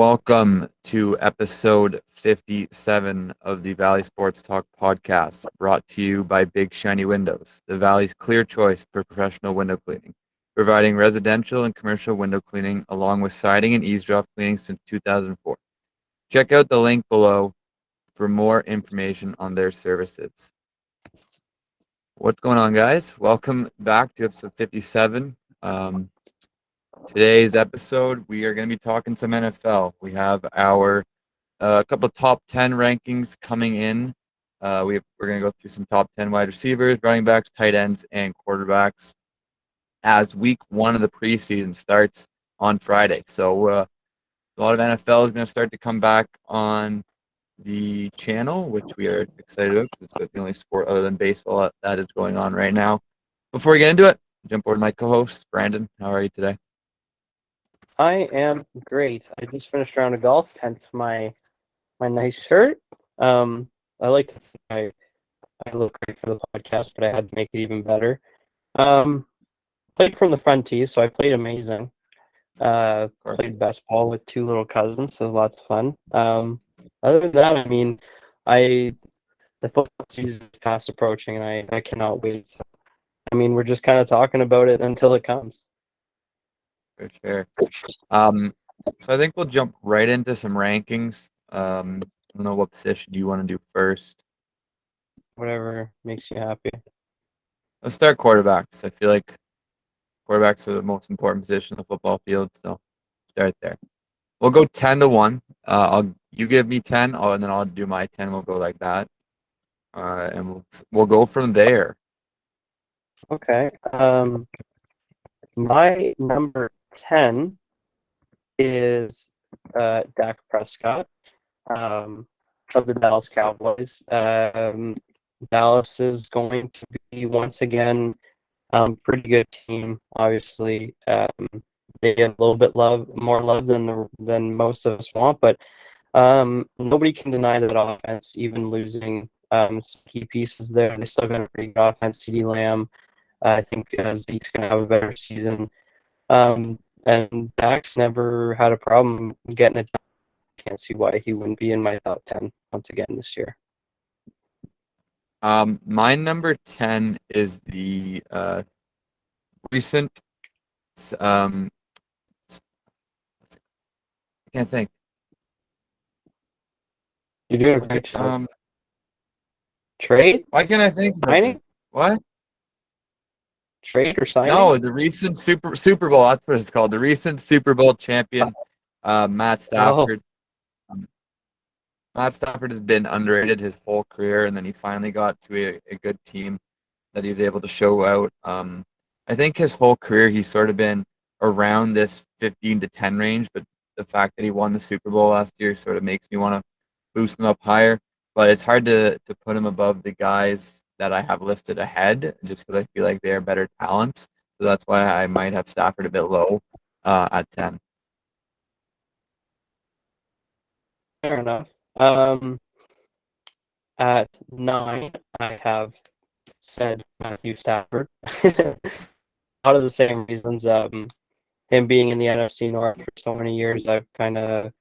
Welcome to episode 57 of the Valley Sports Talk podcast, brought to you by Big Shiny Windows, the Valley's clear choice for professional window cleaning, providing residential and commercial window cleaning along with siding and eavesdrop cleaning since 2004. Check out the link below for more information on their services. What's going on, guys? Welcome back to episode 57. Today's episode, we are going to be talking some NFL. We have our couple of top 10 rankings coming in. We're going to go through some top 10 wide receivers, running backs, tight ends, and quarterbacks as week one of the preseason starts on Friday. So a lot of NFL is going to start to come back on the channel, which we are excited about because it's the only sport other than baseball that is going on right now. Before we get into it, jump over to my co-host, Brandon. How are you today? I am great. I just finished a round of golf, hence my nice shirt. I like to think I look great for the podcast, but I had to make it even better. Played from the front tee, so I played amazing. Played best ball with two little cousins, so it was lots of fun. Other than that, the football season is fast approaching, and I cannot wait. We're just kind of talking about it until it comes. For sure. So I think we'll jump right into some rankings. I don't know what position you want to do first. Whatever makes you happy. Let's start quarterbacks. I feel like quarterbacks are the most important position on the football field, so start there. We'll go 10-1. You give me 10, and then I'll do my 10. We'll go like that, and we'll go from there. Okay. My number 10 is Dak Prescott of the Dallas Cowboys. Dallas is going to be once again pretty good team. Obviously, they get a little bit more love than most of us want, but nobody can deny that offense. Even losing some key pieces there, they still got a pretty good offense. CeeDee Lamb. I think Zeke's going to have a better season. And Dak's never had a problem getting it done. Can't see why he wouldn't be in my top 10 once again this year. My number 10 is the recent I can't think. You're doing a great job. Trade? Why can't I think? Signing? What? Trade or signing? No, the recent Super Bowl. That's what it's called. The recent Super Bowl champion, Matt Stafford. Matt Stafford has been underrated his whole career, and then he finally got to a good team that he's able to show out. I think his whole career he's sort of been around this 15-10 range, but the fact that he won the Super Bowl last year sort of makes me want to boost him up higher. But it's hard to put him above the guys that I have listed ahead, just because I feel like they are better talents. So that's why I might have Stafford a bit low at 10. Fair enough. At 9, I have said Matthew Stafford. A lot of the same reasons. Him being in the NFC North for so many years, I've kind of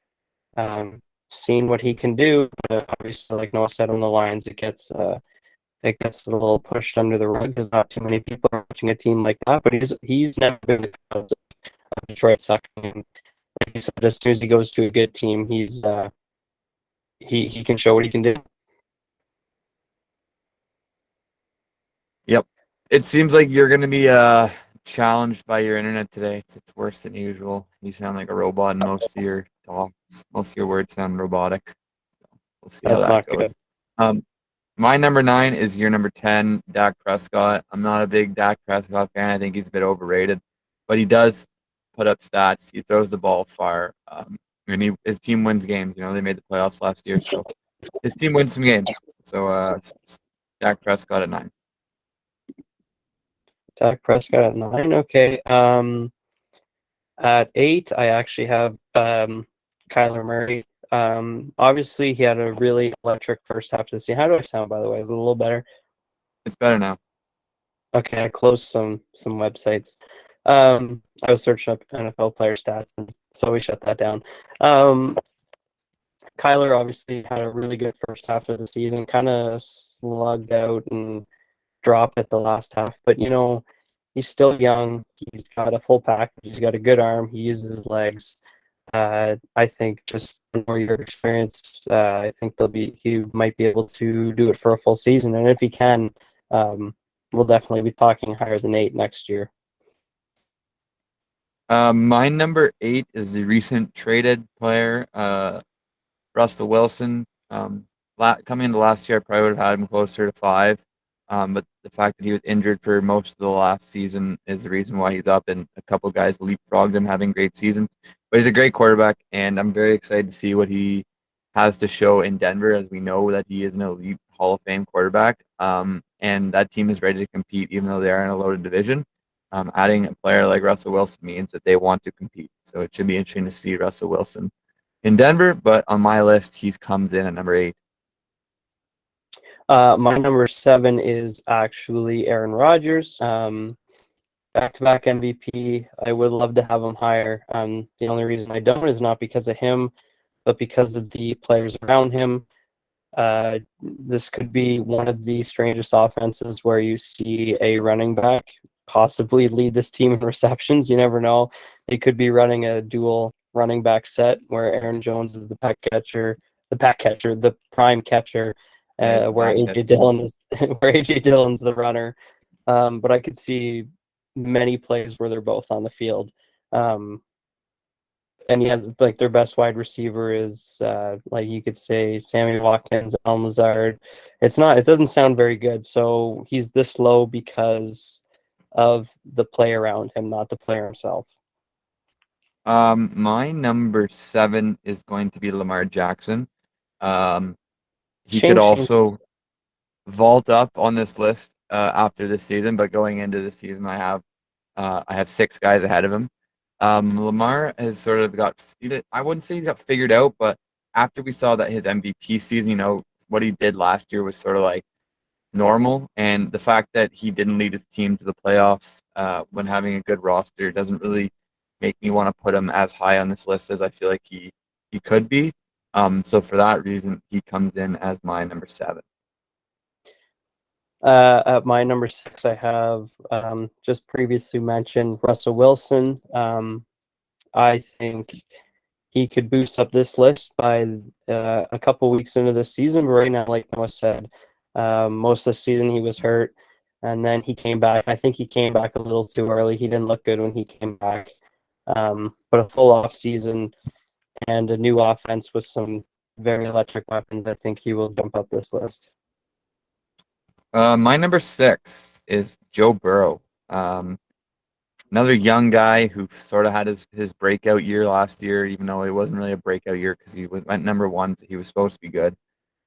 seen what he can do. But obviously, like Noah said on the Lions, it gets a little pushed under the rug because not too many people are watching a team like that. But he's never been the cause of Detroit sucking. And like you said, as soon as he goes to a good team, he can show what he can do. Yep. It seems like you're going to be challenged by your internet today. It's worse than usual. You sound like a robot in most of your talks. Most of your words sound robotic. We'll see how that goes. My number 9 is your number 10, Dak Prescott. I'm not a big Dak Prescott fan. I think he's a bit overrated, but he does put up stats. He throws the ball far. And his team wins games. You know, they made the playoffs last year, so his team wins some games. So Dak Prescott at 9. Dak Prescott at 9. Okay. At 8, I actually have Kyler Murray. Obviously, he had a really electric first half of the season. How do I sound, by the way? Is it a little better? It's better now. Okay, I closed some websites. I was searching up NFL player stats, and So we shut that down. Kyler obviously had a really good first half of the season, kind of slugged out and dropped at the last half. But, he's still young. He's got a full package. He's got a good arm. He uses his legs. I think just the more year experience, I think he might be able to do it for a full season. And if he can, we'll definitely be talking higher than 8 next year. My number 8 is the recent traded player, Russell Wilson. Coming into last year, I probably would have had him closer to 5. But the fact that he was injured for most of the last season is the reason why he's up, and a couple guys leapfrogged him having great seasons. But he's a great quarterback, and I'm very excited to see what he has to show in Denver, as we know that he is an elite Hall of Fame quarterback. And that team is ready to compete, even though they are in a loaded division. Adding a player like Russell Wilson means that they want to compete. So it should be interesting to see Russell Wilson in Denver, but on my list, he comes in at number 8. My number 7 is actually Aaron Rodgers. Back-to-back MVP. I would love to have him higher. The only reason I don't is not because of him, but because of the players around him. This could be one of the strangest offenses where you see a running back possibly lead this team in receptions. You never know. They could be running a dual running back set where Aaron Jones is the prime catcher, where AJ Dillon's the runner. But I could see many plays where they're both on the field. And yeah, like their best wide receiver is like you could say Sammy Watkins, Al Lazard. It doesn't sound very good. So he's this low because of the play around him, not the player himself. My number 7 is going to be Lamar Jackson. He could also vault up on this list after this season, but going into the season, I have 6 guys ahead of him. Lamar has sort of I wouldn't say he got figured out, but after we saw that his MVP season, what he did last year was sort of like normal. And the fact that he didn't lead his team to the playoffs when having a good roster doesn't really make me want to put him as high on this list as I feel like he could be. So for that reason, he comes in as my number 7. At my number 6, I have just previously mentioned Russell Wilson. I think he could boost up this list by a couple weeks into the season. But right now, like Noah said, most of the season he was hurt, and then he came back. I think he came back a little too early. He didn't look good when he came back. But a full off season and a new offense with some very electric weapons, I think he will jump up this list. My number 6 is Joe Burrow. Another young guy who sort of had his breakout year last year, even though it wasn't really a breakout year because he went number 1, so he was supposed to be good.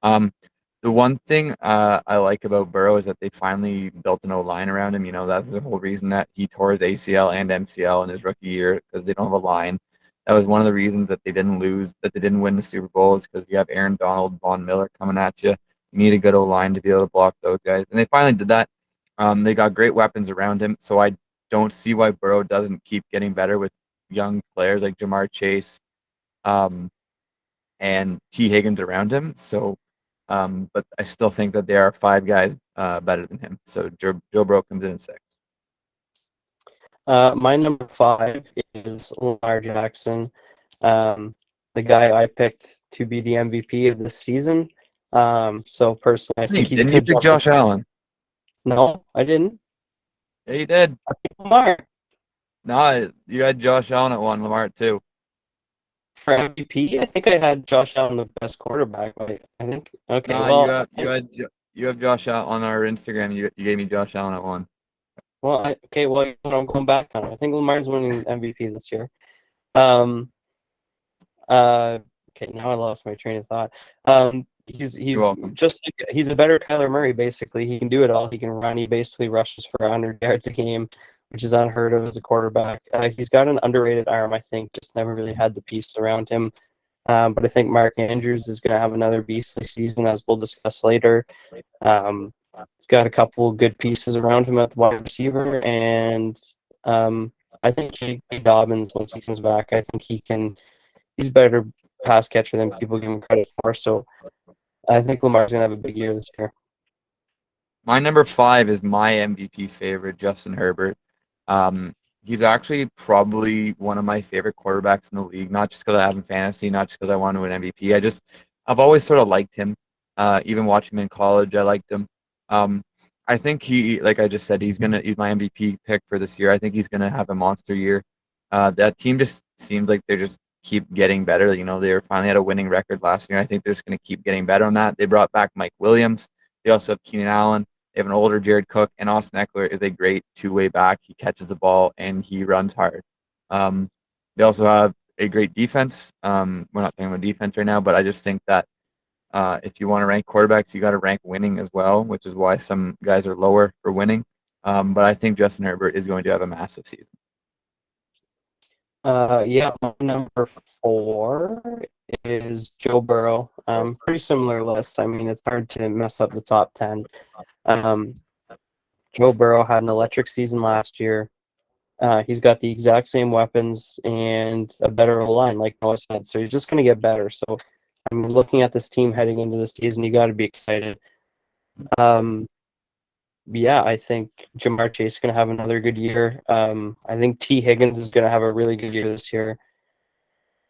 The one thing I like about Burrow is that they finally built an O-line around him. That's the whole reason that he tore his ACL and MCL in his rookie year, because they don't have a line. That was one of the reasons that they didn't win the Super Bowl, is because you have Aaron Donald, Von Miller coming at you. You need a good O-line to be able to block those guys. And they finally did that. They got great weapons around him, so I don't see why Burrow doesn't keep getting better with young players like Jamar Chase and T. Higgins around him. So, but I still think that there are 5 guys better than him. So Joe Burrow comes in at 6. My number 5 is Lamar Jackson, the guy I picked to be the MVP of the season. So personally, I think he's. Didn't you pick Josh Allen? No, I didn't. Yeah, you did. I picked Lamar. No, you had Josh Allen at 1, Lamar at 2. For MVP, I think I had Josh Allen the best quarterback. I think. Okay, No, well, you have Josh Allen on our Instagram. You gave me Josh Allen at 1. well, I'm going back on it. I think Lamar's winning MVP this year. Okay, now I lost my train of thought. He's just like, he's a better Kyler Murray. Basically, he can do it all. He can run. He basically rushes for 100 yards a game, which is unheard of as a quarterback. He's got an underrated arm, I think. Just never really had the piece around him. But I think Mark Andrews is going to have another beastly season, as we'll discuss later. He's got a couple good pieces around him at the wide receiver, and I think J.K. Dobbins, once he comes back, I think he's a better pass catcher than people give him credit for. So I think Lamar's going to have a big year this year. My number 5 is my MVP favorite, Justin Herbert. He's actually probably one of my favorite quarterbacks in the league, not just because I have him fantasy, not just because I want to win MVP. I've always sort of liked him. Even watching him in college, I liked him. I think like I just said, he's my MVP pick for this year. I think he's gonna have a monster year. That team just seems like they're just keep getting better. You know, they were finally at a winning record last year. I think they're just gonna keep getting better on that. They brought back Mike Williams. They also have Keenan Allen. They have an older Jared Cook, and Austin Eckler is a great two-way back. He catches the ball and he runs hard. They also have a great defense. We're not talking about defense right now, but I just think that if you want to rank quarterbacks, you got to rank winning as well, which is why some guys are lower for winning. But I think Justin Herbert is going to have a massive season. Yeah, my number 4 is Joe Burrow. Pretty similar list. I mean, it's hard to mess up the top 10. Joe Burrow had an electric season last year. He's got the exact same weapons and a better line, like Noah said. So he's just going to get better. So I'm looking at this team heading into the season. You got to be excited. Yeah, I think Jamar Chase is going to have another good year. I think T. Higgins is going to have a really good year this year.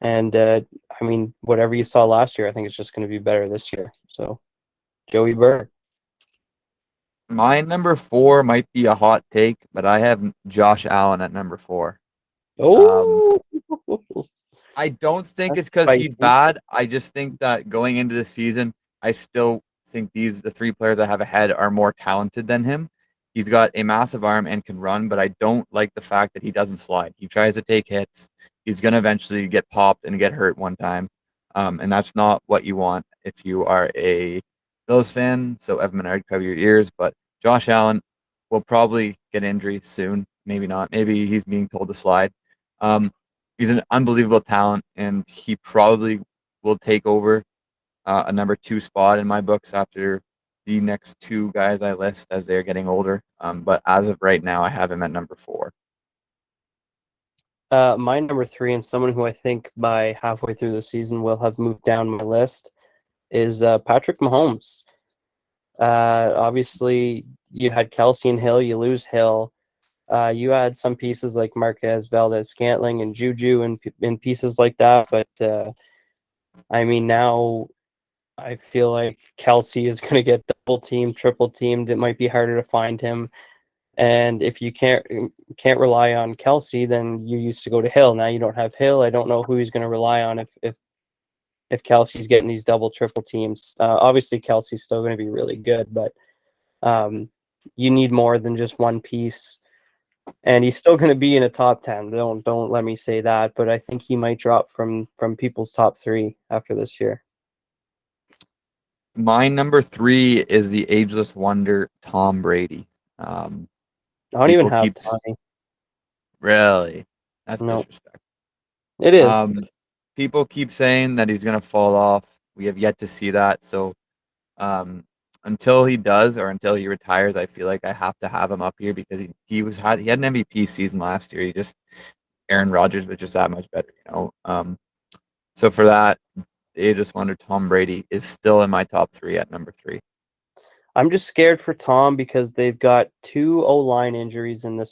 And I mean, whatever you saw last year, I think it's just going to be better this year. So, Joey Burr. My number 4 might be a hot take, but I have Josh Allen at number 4. Oh, I don't think it's that's because he's spicy. bad. I just think that going into the season, I still think the 3 players I have ahead are more talented than him. He's got a massive arm and can run, but I don't like the fact that he doesn't slide. He tries to take hits. He's going to eventually get popped and get hurt one time. And that's not what you want if you are a Bills fan. So, Evan Menard, cover your ears. But Josh Allen will probably get injury soon. Maybe not. Maybe he's being told to slide. He's an unbelievable talent, and he probably will take over a number 2 spot in my books after the next 2 guys I list as they're getting older. But as of right now, I have him at number 4. My number 3, and someone who I think by halfway through the season will have moved down my list, is Patrick Mahomes. Obviously, you had Kelsey and Hill. You lose Hill. You had some pieces like Marquez, Valdez, Scantling, and Juju, and pieces like that. But I mean, now I feel like Kelsey is going to get double teamed, triple teamed. It might be harder to find him. And if you can't rely on Kelsey, then you used to go to Hill. Now you don't have Hill. I don't know who he's going to rely on if Kelsey's getting these double, triple teams. Obviously, Kelsey's still going to be really good, but you need more than just one piece. And he's still going to be in a top 10. Don't let me say that, but I think he might drop from people's top 3 after this year. My number 3 is the ageless wonder, Tom Brady. I don't even have Tommy. Really? That's No, disrespectful. it is. People keep saying that he's going to fall off. We have yet to see that. So until he does or until he retires, I feel like I have to have him up here because he had an MVP season last year. Aaron Rodgers was just that much better, you know. So for that, the ageless wonder Tom Brady is still in my top 3 at number 3. I'm just scared for Tom because they've got 2 O-line injuries in the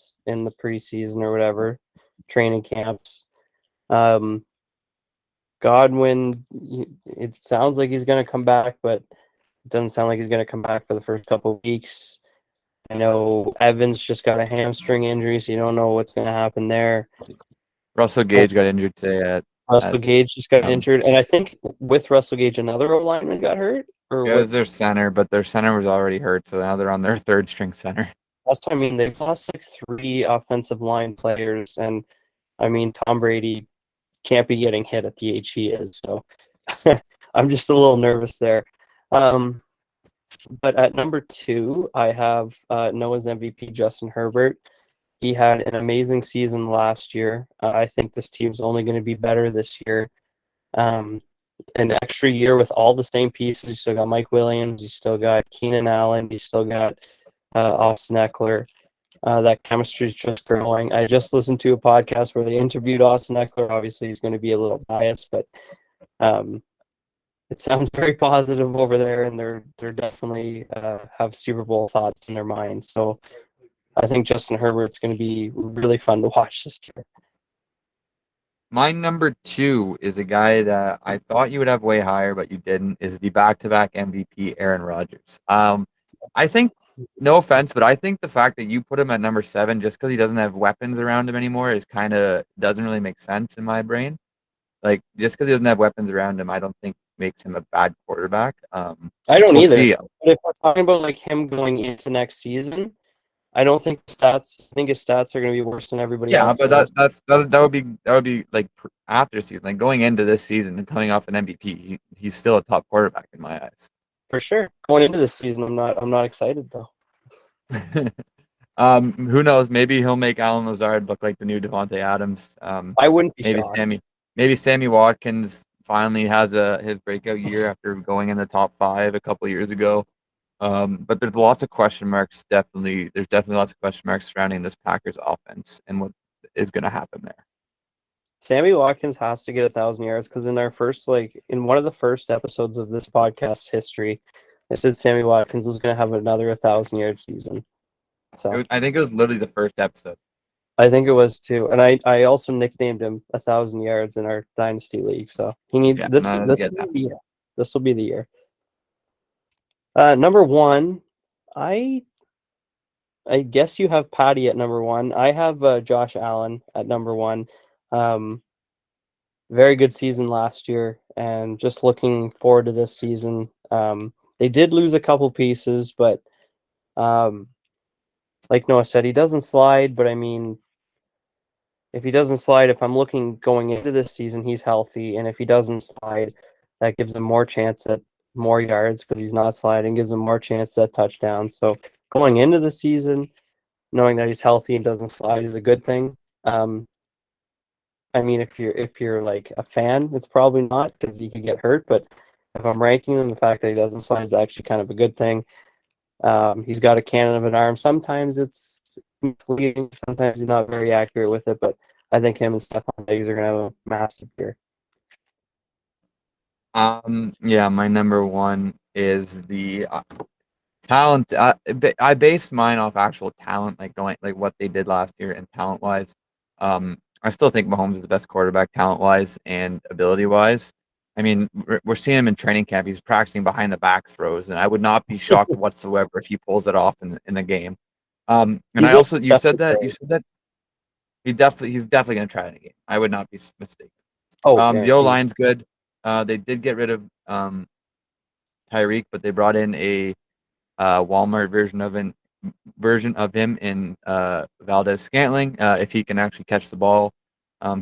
preseason or whatever training camps. Godwin, it sounds like he's going to come back, but it doesn't sound like he's going to come back for the first couple of weeks. I know Evans just got a hamstring injury, so you don't know what's going to happen there. Russell Gage got injured today. Russell Gage just got injured, and I think with Russell Gage, another O-lineman got hurt. It was their center, but their center was already hurt, so now they're on their 3rd string center. That's what I mean. They've lost like 3 offensive line players, and I mean Tom Brady can't be getting hit at the age he is, so I'm just a little nervous there. But at number 2, I have Noah's MVP, Justin Herbert. He had an amazing season last year. I think this team's only going to be better this year. An extra year with all the same pieces. You still got Mike Williams. You still got Keenan Allen. You still got Austin Eckler. That chemistry is just growing. I just listened to a podcast where they interviewed Austin Eckler. Obviously, he's going to be a little biased, but um, it sounds very positive over there, and they're definitely have Super Bowl thoughts in their minds. So I think Justin Herbert's going to be really fun to watch this year. My number two is a guy that I thought you would have way higher, but you didn't, is the back-to-back MVP, Aaron Rodgers. I think, no offense, but I think the fact that you put him at number seven just because he doesn't have weapons around him anymore is kind of doesn't really make sense in my brain. Like, just because he doesn't have weapons around him, I don't think makes him a bad quarterback. I don't We'll either. see. But if we're talking about like him going into next season, I don't think stats. I think his stats are going to be worse than everybody Yeah, but else's. that would be like after season, like going into this season and coming off an MVP, he's still a top quarterback in my eyes. For sure. Going into this season, I'm not excited though. Who knows? Maybe he'll make Alan Lazard look like the new Devontae Adams. I wouldn't be Maybe shocked. Sammy Watkins finally has his breakout year after going in the top five a couple years ago. But there's lots of question marks. There's definitely lots of question marks surrounding this Packers offense and what is going to happen there. Sammy Watkins has to get 1,000 yards because in one of the first episodes of this podcast's history, I said Sammy Watkins was going to have another 1,000-yard season. So I think it was literally the first episode. I think it was too, and I also nicknamed him 1,000 yards in our dynasty league. So he needs Yeah, this. no, This get will that. be the year. This will be the year. Number one, I I guess you have Patty at number one. I have Josh Allen at number one. Um, very good season last year, and just looking forward to this season. They did lose a couple pieces, but um, like Noah said, he doesn't slide. But I mean, if he doesn't slide, if I'm looking going into this season, he's healthy, and if he doesn't slide, that gives him more chance at more yards because he's not sliding, gives him more chance at touchdowns. So going into the season, knowing that he's healthy and doesn't slide is a good thing. Um, I mean, if you're like a fan, it's probably not because he could get hurt. But if I'm ranking him, the fact that he doesn't slide is actually kind of a good thing. He's got a cannon of an arm. Sometimes it's misleading. Sometimes he's not very accurate with it. But I think him and Stephon Diggs are going to have a massive year. Yeah, my number one is the talent. I based mine off actual talent, like what they did last year and talent wise. I still think Mahomes is the best quarterback talent wise and ability wise. I mean, we're seeing him in training camp. He's practicing behind the back throws, and I would not be shocked whatsoever if he pulls it off in the game. And He's I like also Stephon you Diggs. said that he's definitely gonna try it in a game. I would not be mistaken. Oh, The O guaranteed. line's good. They did get rid of Tyreek, but they brought in a Walmart version of him in Valdez Scantling. If he can actually catch the ball,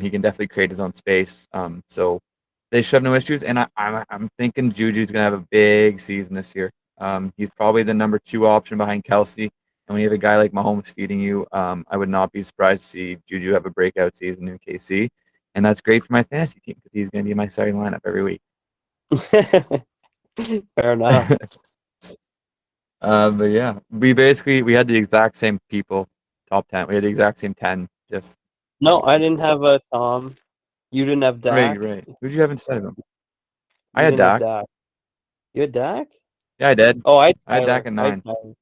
he can definitely create his own space. So they should have no issues. And I'm thinking Juju's gonna have a big season this year. He's probably the number two option behind Kelsey. And when you have a guy like Mahomes feeding you, I would not be surprised to see Juju have a breakout season in KC. And that's great for my fantasy team because he's going to be in my starting lineup every week. Fair enough. But yeah, we had the exact same people, top 10. We had the exact same 10, just No, I different didn't people. have a Tom. You didn't have Right, Dak. right. Who'd you have instead of him? I You had didn't have Dak. Dak. You had Dak? Yeah, I did. Oh, I had I had Dak Kyler. at I had 9. Kyler.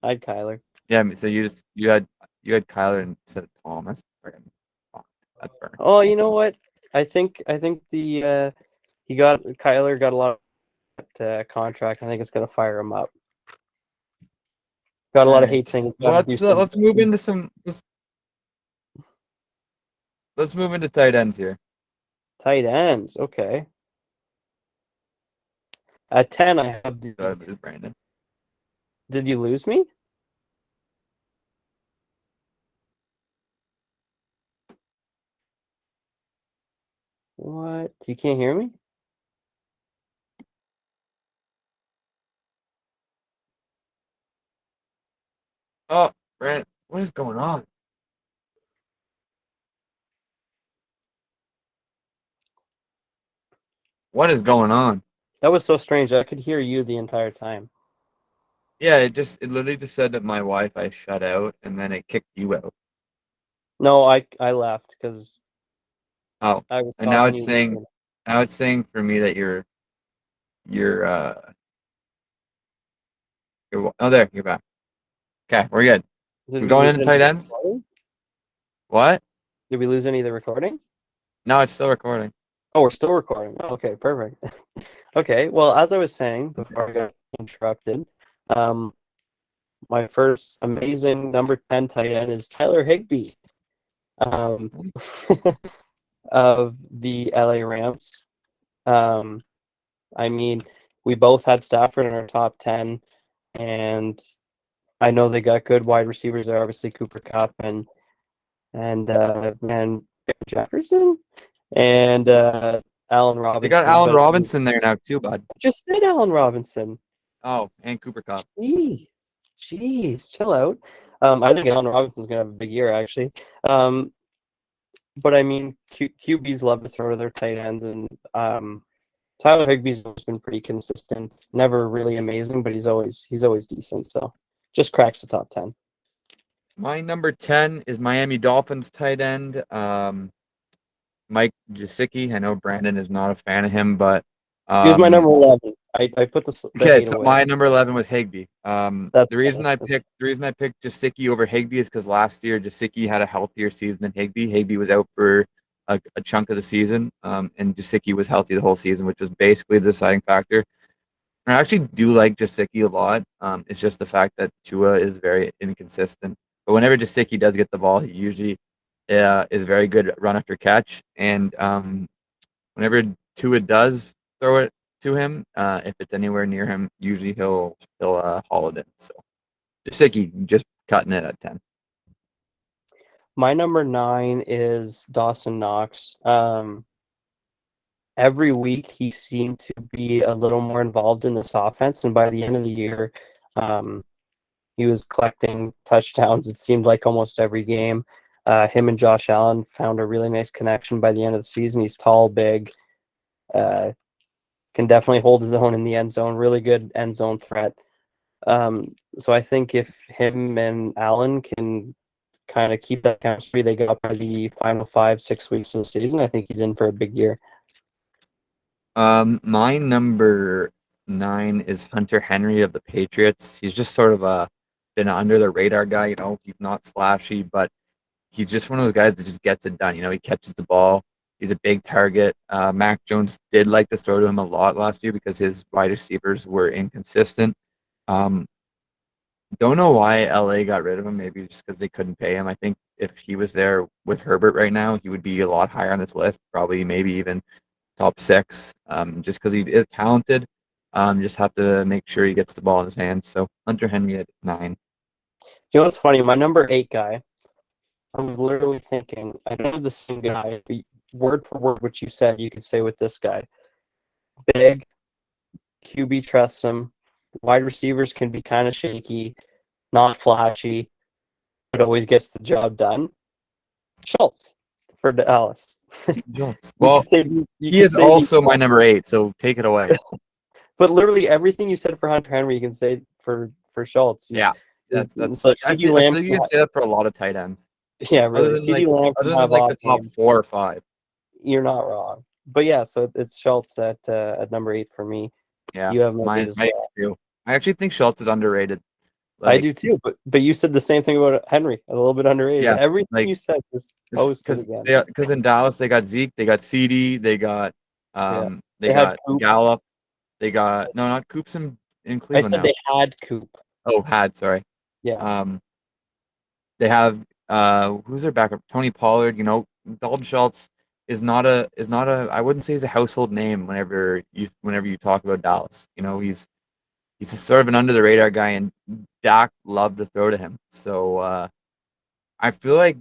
I had Kyler. Yeah, so you had Kyler instead of Tom. That's friggin' fucked. That's burnt. Oh, you know what? I think the he got Kyler got a lot of contract. I think it's gonna fire him up. Got a All lot of right. hate saying he's got Well, to do some let's move into tight ends here. tight ends. Okay. At 10, I have Is Brandon. Did you lose me? What? You can't hear me? Oh, Brandon, what is going on? What is going on? That was so strange. I could hear you the entire time. Yeah, it literally just said that my Wi-Fi shut out, and then it kicked you out. No, I left because Oh, I was and now causing it's you. saying for me that you're oh, there, you're back. Okay, we're good. Did We're we going lose into any of tight the ends. recording? What? Did we lose any of the recording? No, it's still recording. Oh, we're still recording. Oh, okay, perfect. Okay, well, as I was saying before I got interrupted, um, my first amazing number 10 tight end is Tyler Higbee, um, of the LA Rams. Um, I mean, we both had Stafford in our top 10, and I know they got good wide receivers there, obviously Cooper Kupp and Jefferson and Allen They got Robinson. Allen But Robinson there now too, bud. I just said Allen Robinson. Oh, and Cooper Cup. Jeez, jeez, chill out. I think Allen Robinson's gonna have a big year actually. But I mean, QBs love to throw to their tight ends, and Tyler Higbee's always been pretty consistent. Never really amazing, but he's always decent. So just cracks the top 10. My number 10 is Miami Dolphins tight end, Mike Gesicki. I know Brandon is not a fan of him, but He was my number 11. I put the okay. hate So away. my number 11 was Higbee. That's The reason I picked Gesicki over Higbee is because last year Gesicki had a healthier season than Higbee. Higbee was out for a chunk of the season, and Gesicki was healthy the whole season, which was basically the deciding factor. I actually do like Gesicki a lot. It's just the fact that Tua is very inconsistent. But whenever Gesicki does get the ball, he usually is very good at run after catch. And whenever Tua does throw it to him, if it's anywhere near him, usually he'll haul it in. So Gesicki just cutting it at 10. My number 9 is Dawson Knox. Every week he seemed to be a little more involved in this offense, and by the end of the year, um, he was collecting touchdowns. It seemed like almost every game. Him and Josh Allen found a really nice connection by the end of the season. He's tall, big, uh, can definitely hold his own in the end zone. Really good end zone threat. So I think if him and Allen can kind of keep that chemistry they got by the final 5-6 weeks of the season, I think he's in for a big year. My number 9 is Hunter Henry of the Patriots. He's just sort of been under the radar guy. He's not flashy, but he's just one of those guys that just gets it done. He catches the ball. He's a big target. Mac Jones did like to throw to him a lot last year because his wide receivers were inconsistent. Um, don't know why LA got rid of him. Maybe just because they couldn't pay him. I think if he was there with Herbert right now, he would be a lot higher on this list. Probably maybe even top 6. Just because he is talented. Just have to make sure he gets the ball in his hands. So Hunter Henry at 9. You know what's funny? My number 8 guy, I was literally thinking, I know the same guy, word for word what you said, you could say with this guy. Big, QB trusts him. Wide receivers can be kind of shaky, not flashy, but always gets the job done. Schultz for Dallas. Jones. You Well, could say he is also my number 8. So take it away. but literally everything you said for Hunter Henry, you can say for Schultz. Yeah, It's like I CeeDee I Lamb. feel like you can say that for a lot of tight ends. Yeah, Other really. than CeeDee Lamb can have like the off top game. 4 or 5. You're not wrong. But yeah, so it's Schultz at number 8 for me. Yeah, You have my mine 8 as my well. too. I actually think Schultz is underrated. I Like, do too, but you said the same thing about Henry, a little bit underrated. yeah, Everything like you said was posted again. because in Dallas they got Zeke, they got CD, they got Yeah. they They had got Coop. Gallup, they got no, not Coops in I Cleveland said now. they had Coop. Oh, sorry. Yeah. Um, they have who's their backup? Tony Pollard. Dalton Schultz is not a I wouldn't say he's a household name whenever you talk about Dallas. He's just sort of an under the radar guy, and Dak loved to throw to him. So I feel like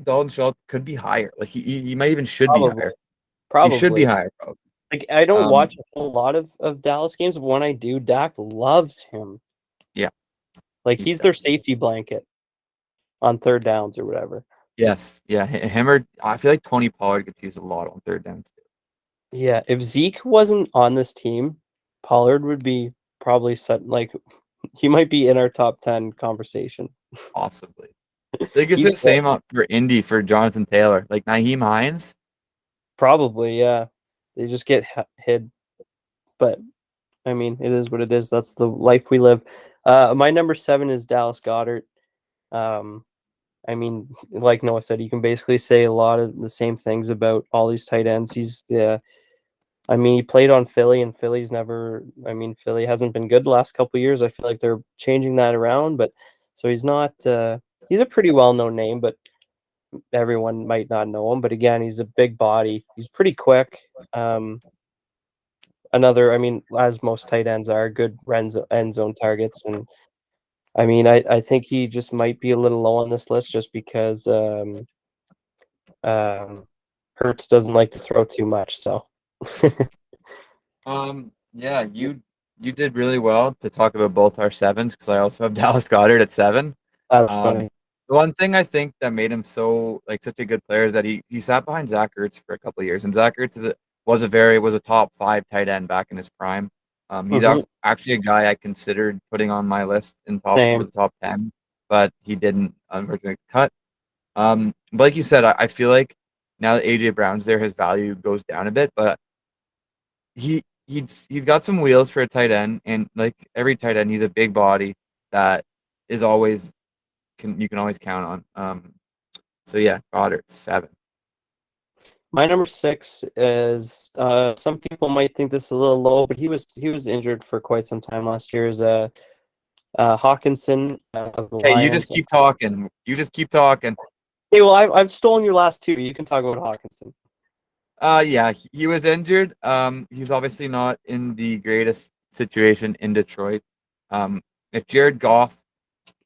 Dalton Schultz could be higher. Like he might even should be Probably. higher. He should be Probably. higher, probably. Like I don't Um, watch a whole lot of Dallas games, but when I do, Dak loves him. yeah, Like he he's their does. safety blanket on third downs or whatever. Yes, yeah. Him or I feel like Tony Pollard gets used a lot on third downs too. Yeah, if Zeke wasn't on this team, Pollard would be probably set like he might be in our top 10 conversation. Possibly. Like it's the same for Indy for Jonathan Taylor. Like Naheem Hines. Probably, yeah. They just get hit. But, I mean, it is what it is. That's the life we live. My number 7 is Dallas Goedert. I mean, like Noah said, you can basically say a lot of the same things about all these tight ends. I mean, he played on Philly, and Philly hasn't been good the last couple of years. I feel like they're changing that around, but so he's not. He's a pretty well-known name, but everyone might not know him. But again, he's a big body. He's pretty quick. I mean, as most tight ends are, good end zone targets, and I mean, I think he just might be a little low on this list just because Hurts doesn't like to throw too much. So, Yeah, you did really well to talk about both our sevens because I also have Dallas Goedert at 7. that's funny. The one thing I think that made him such a good player is that he sat behind Zach Ertz for a couple of years, and Zach Ertz was a top 5 tight end back in his prime. He's actually a guy I considered putting on my list over the top 10, but he didn't unfortunately cut. But like you said, I feel like now that AJ Brown's there, his value goes down a bit, but he's got some wheels for a tight end, and like every tight end, he's a big body that is always you can always count on. So yeah, Goddard 7. My number 6 is some people might think this is a little low, but he was injured for quite some time last year. Is Hawkinson of the Hey, Lions. you just keep talking. You just keep talking. Hey, well, I've stolen your last 2. You can talk about Hawkinson. Yeah, he was injured. He's obviously not in the greatest situation in Detroit. If Jared Goff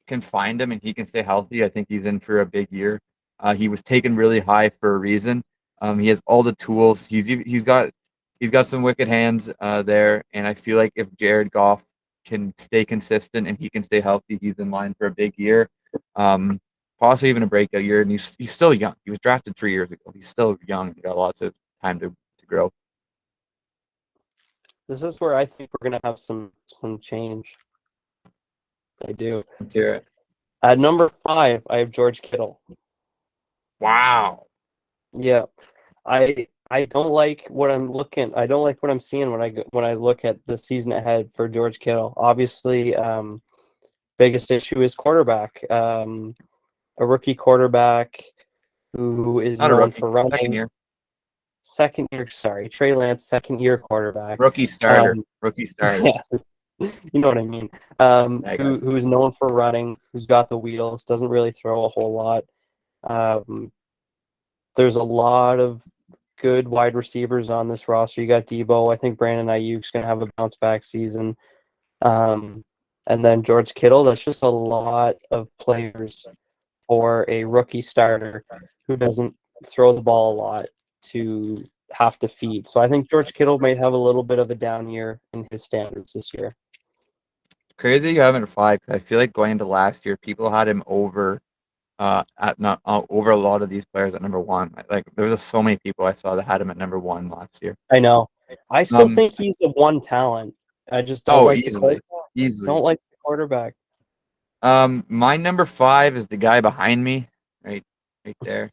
can find him and he can stay healthy, I think he's in for a big year. He was taken really high for a reason. He has all the tools. He's got some wicked hands there, and I feel like if Jared Goff can stay consistent and he can stay healthy, he's in line for a big year. Possibly even a breakout year, and he's still young. He was drafted 3 years ago. He's still young. He got lots of time to grow. This is where I think we're gonna have some change. I do. Let's hear it. At number 5, I have George Kittle. Wow. Yeah, I don't like what I'm looking. I don't like what I'm seeing when I look at the season ahead for George Kittle. Obviously, biggest issue is quarterback. A rookie quarterback who is Not a known rookie. for running. Second year. Sorry, Trey Lance, second year quarterback. Rookie starter. Rookie starter. Yes, you know what I mean. Who is known for running, who's got the wheels, doesn't really throw a whole lot. There's a lot of good wide receivers on this roster. You got Debo. I think Brandon Ayuk's going to have a bounce back season. And then George Kittle. That's just a lot of players for a rookie starter who doesn't throw the ball a lot to have to feed. So I think George Kittle might have a little bit of a down year in his standards this year. Crazy you haven't 5. I feel like going into last year, people had him over over a lot of these players at number 1. Like there was just so many people I saw that had him at number 1 last year. I know. I still think he's a 1 talent. I just don't like easily. Don't like the quarterback. My number 5 is the guy behind me, right there.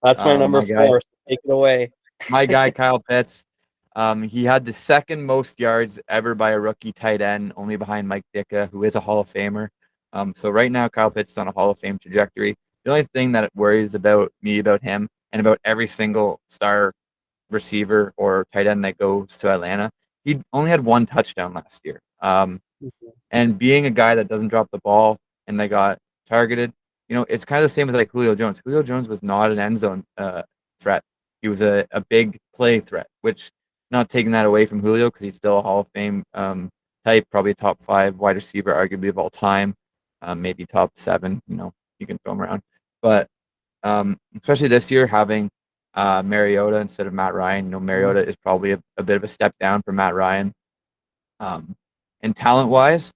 That's my number 4. So take it away. My guy Kyle Pitts. He had the second most yards ever by a rookie tight end, only behind Mike Ditka, who is a Hall of Famer. So right now, Kyle Pitts is on a Hall of Fame trajectory. The only thing that worries about him and about every single star receiver or tight end that goes to Atlanta, he only had 1 touchdown last year. And being a guy that doesn't drop the ball and they got targeted, it's kind of the same as like Julio Jones. Julio Jones was not an end zone threat. He was a big play threat, which not taking that away from Julio because he's still a Hall of Fame type, probably a top 5 wide receiver, arguably of all time, maybe top 7. You can throw him around, but especially this year having Mariota instead of Matt Ryan. Mariota is probably a bit of a step down for Matt Ryan, and talent wise,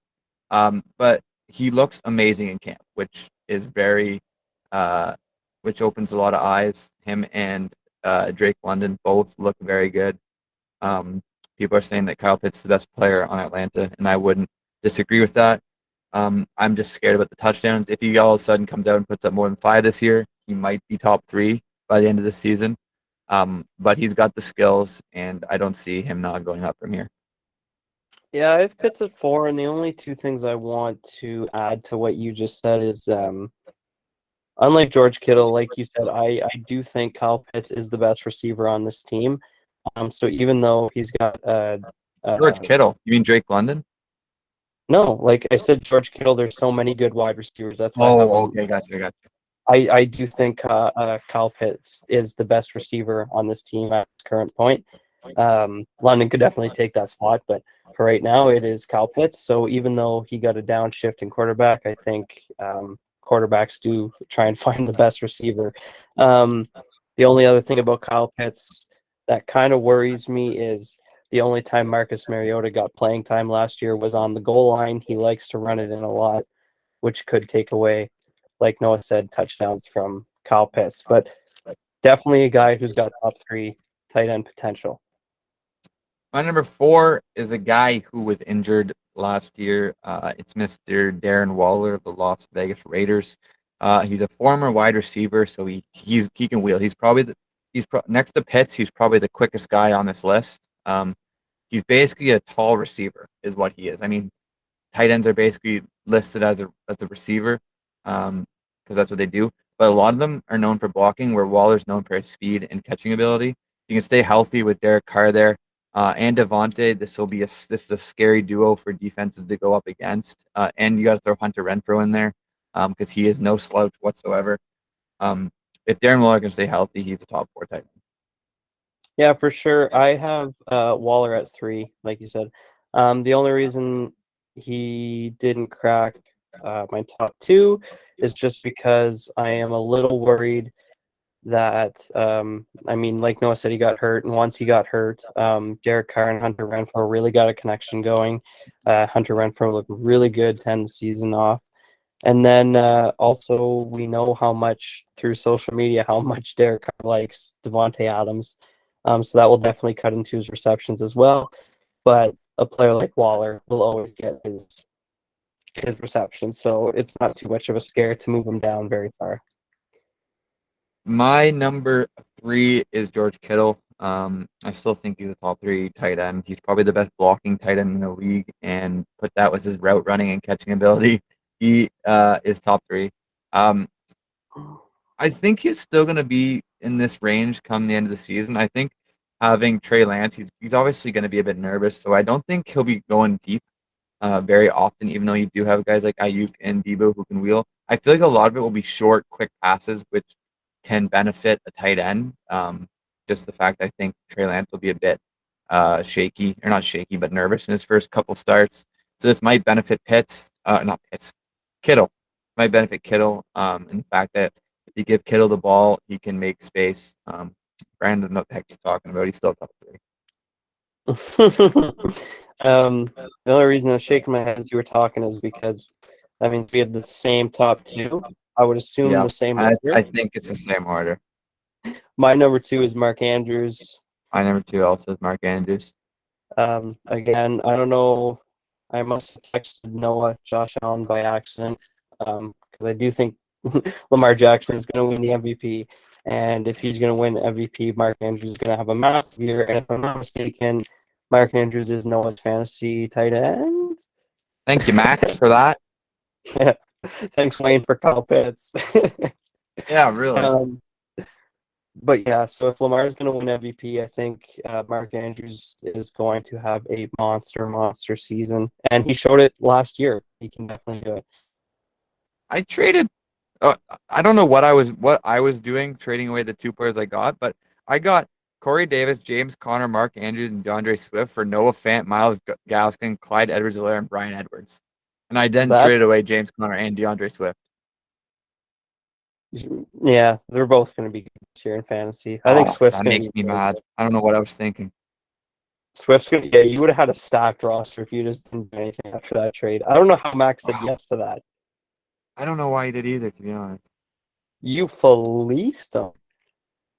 but he looks amazing in camp, which is which opens a lot of eyes. Him and Drake London both look very good. People are saying that Kyle Pitts is the best player on Atlanta, and I wouldn't disagree with that. I'm just scared about the touchdowns. If he all of a sudden comes out and puts up more than 5 this year, he might be top 3 by the end of the season. But he's got the skills, and I don't see him not going up from here. Yeah, I have Pitts at 4, and the only two things I want to add to what you just said is, unlike George Kittle, like you said, I do think Kyle Pitts is the best receiver on this team. So even though he's got George Kittle, you mean Drake London? no, like I said, George Kittle, there's so many good wide receivers. That's why I have Oh, him. okay, gotcha. I do think Kyle Pitts is the best receiver on this team at this current point. London could definitely take that spot, but for right now, it is Kyle Pitts. So even though he got a downshift in quarterback, I think quarterbacks do try and find the best receiver. The only other thing about Kyle Pitts that kind of worries me is the only time Marcus Mariota got playing time last year was on the goal line. He likes to run it in a lot, which could take away, like Noah said, touchdowns from Kyle Pitts. But definitely a guy who's got top 3 tight end potential. My number 4 is a guy who was injured last year. It's Mr. Darren Waller of the Las Vegas Raiders. He's a former wide receiver, so he can wheel. He's probably next to Pitts. He's probably the quickest guy on this list. He's basically a tall receiver, is what he is. I mean, tight ends are basically listed as a receiver, because that's what they do. But a lot of them are known for blocking, where Waller's known for his speed and catching ability. You can stay healthy with Derek Carr there. And Devontae, this is a scary duo for defenses to go up against. And you got to throw Hunter Renfrow in there, because he is no slouch whatsoever. If Darren Waller can stay healthy, he's a top 4 tight end. Yeah, for sure. I have Waller at 3, like you said. The only reason he didn't crack my top 2 is just because I am a little worried that, I mean, like Noah said, he got hurt. And once he got hurt, Derek Carr and Hunter Renfrow really got a connection going. Hunter Renfrow looked really good to end the season off. And then also we know how much through social media, how much Derek Carr likes Devontae Adams. So that will definitely cut into his receptions as well. But a player like Waller will always get his receptions. So it's not too much of a scare to move him down very far. My number 3 is George Kittle. I still think he's a top 3 tight end. He's probably the best blocking tight end in the league, and put that with his route running and catching ability, he is top 3. I think he's still going to be in this range come the end of the season. I think having Trey Lance, he's obviously going to be a bit nervous, so I don't think he'll be going deep very often, even though you do have guys like Ayuk and Debo who can wheel. I feel like a lot of it will be short, quick passes, which can benefit a tight end. Just the fact I think Trey Lance will be a bit shaky, or not shaky, but nervous in his first couple starts. So this might benefit Kittle. Might benefit Kittle in the fact that if you give Kittle the ball, he can make space. Brandon, what the heck he's talking about? He's still top 3. The only reason I was shaking my head as you were talking is because that means we have the same top 2. I would assume the same order. I think it's the same order. My number 2 is Mark Andrews. My number 2 also is Mark Andrews. Again, I don't know. I must have texted Noah Josh Allen by accident, because I do think Lamar Jackson is going to win the MVP. And if he's going to win MVP, Mark Andrews is going to have a massive year. And if I'm not mistaken, Mark Andrews is Noah's fantasy tight end. Thank you, Max, for that. Yeah. Thanks, Wayne, for Kyle Pitts. Yeah, really. But yeah, so if Lamar is going to win MVP, I think Mark Andrews is going to have a monster season. And he showed it last year. He can definitely do it. I traded. I don't know what I was doing trading away the 2 players I got, but I got Corey Davis, James Conner, Mark Andrews, and DeAndre Swift for Noah Fant, Myles Gaskin, Clyde Edwards-Helaire, and Brian Edwards. And I then traded away James Conner and DeAndre Swift. Yeah, they're both going to be good this year in fantasy. I think Swift's going to makes me mad. I don't know what I was thinking. Swift's going to, yeah, you would have had a stacked roster if you just didn't do anything after that trade. I don't know how Max said yes to that. I don't know why he did either, to be honest. You fleeced him.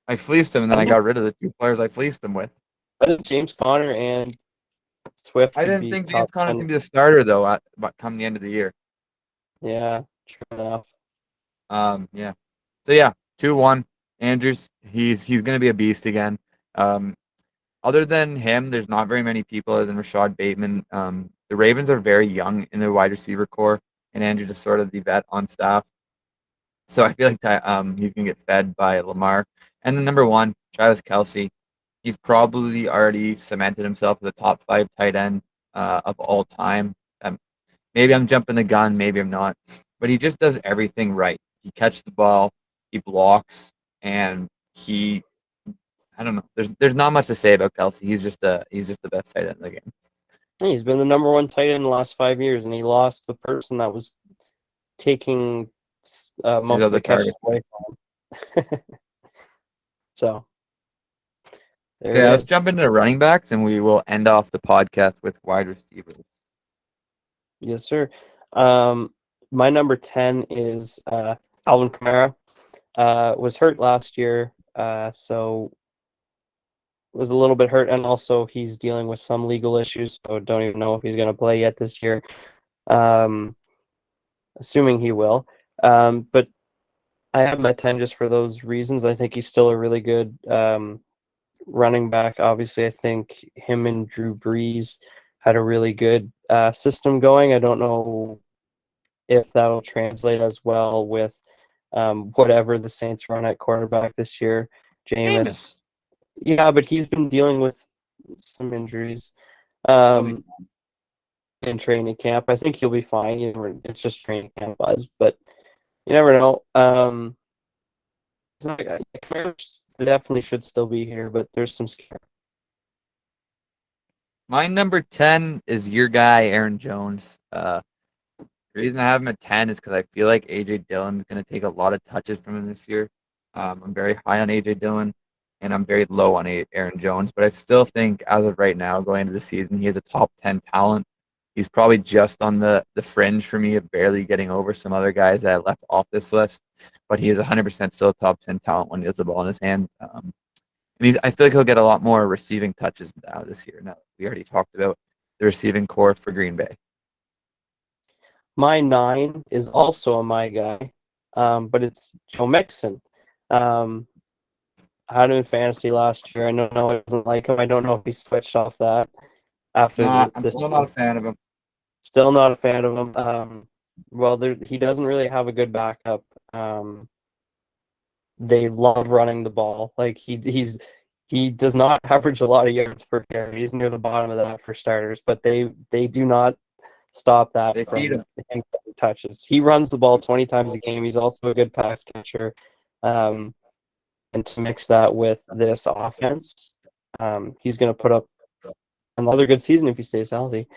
I fleeced him, and then I got rid of the 2 players I fleeced him with. I think James Conner and Swift. I didn't think James Conner was going to be the starter, though, come the end of the year. Yeah, true enough. Yeah. So yeah, 2-1. Andrews, he's gonna be a beast again. Um, Other than him, there's not very many people other than Rashad Bateman. The Ravens are very young in their wide receiver core, and Andrews is sort of the vet on staff. So I feel like he's gonna get fed by Lamar. And then number one, Travis Kelce. He's probably already cemented himself as a top five tight end of all time. Maybe I'm jumping the gun, maybe I'm not, but he just does everything right. He catches the ball, he blocks, and he I don't know. There's not much to say about Kelsey. He's just the best tight end in the game. He's been the number one tight end in the last 5 years, and he lost the person that was taking His most of other the catches targets. away from him. So there Okay, it let's is. jump into running backs, and we will end off the podcast with wide receivers. Yes, sir. My number 10 is Alvin Kamara. Was hurt last year, so was a little bit hurt, and also he's dealing with some legal issues, so don't even know if he's going to play yet this year. Um, assuming he will. But I have him at 10 just for those reasons. I think he's still a really good running back. Obviously, I think him and Drew Brees had a really good system going. I don't know if that'll translate as well with whatever the Saints run at quarterback this year. Jameis. Jameis, yeah, but he's been dealing with some injuries He'll be in training camp. I think he'll be fine. It's just training camp buzz, but you never know. Kamara definitely should still be here, but there's some scare. My number 10 is your guy, Aaron Jones. The reason I have him at 10 is because I feel like AJ Dillon's going to take a lot of touches from him this year. I'm very high on AJ Dillon, and I'm very low on Aaron Jones, but I still think as of right now, going into the season, he has a top 10 talent. He's probably just on the fringe for me of barely getting over some other guys that I left off this list, but he is 100% still a top 10 talent when he has the ball in his hand. And I feel like he'll get a lot more receiving touches now this year. Now, we already talked about the receiving core for Green Bay. My 9 is also a my guy, but it's Joe Mixon. Um, I had him in fantasy last year. I don't know I doesn't like him. I don't know if he switched off that after Nah, I'm this. still not a fan of him. Still not a fan of him. Well, he doesn't really have a good backup. They love running the ball. Like he does not average a lot of yards per carry. He's near the bottom of that for starters, but they do not stop that They feed from him. him getting touches. He runs the ball 20 times a game. He's also a good pass catcher. Um, and to mix that with this offense, he's going to put up another good season if he stays healthy.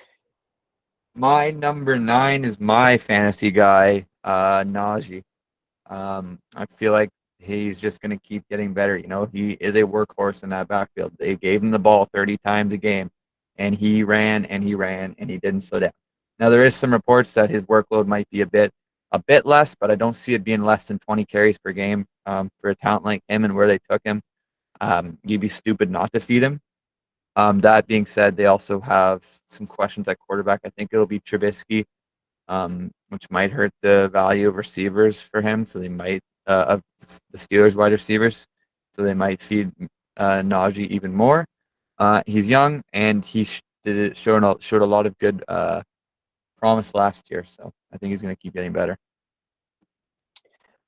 My number 9 is my fantasy guy, Najee. I feel like he's just going to keep getting better. You know, he is a workhorse in that backfield. They gave him the ball 30 times a game, and he ran and he ran and he didn't slow down. Now there is some reports that his workload might be a bit less, but I don't see it being less than 20 carries per game for a talent like him and where they took him. You'd be stupid not to feed him. That being said, they also have some questions at quarterback. I think it'll be Trubisky, which might hurt the value of receivers for him. So they might of the Steelers wide receivers. So they might feed Najee even more. He's young and he showed a lot of good promise last year. So I think he's going to keep getting better.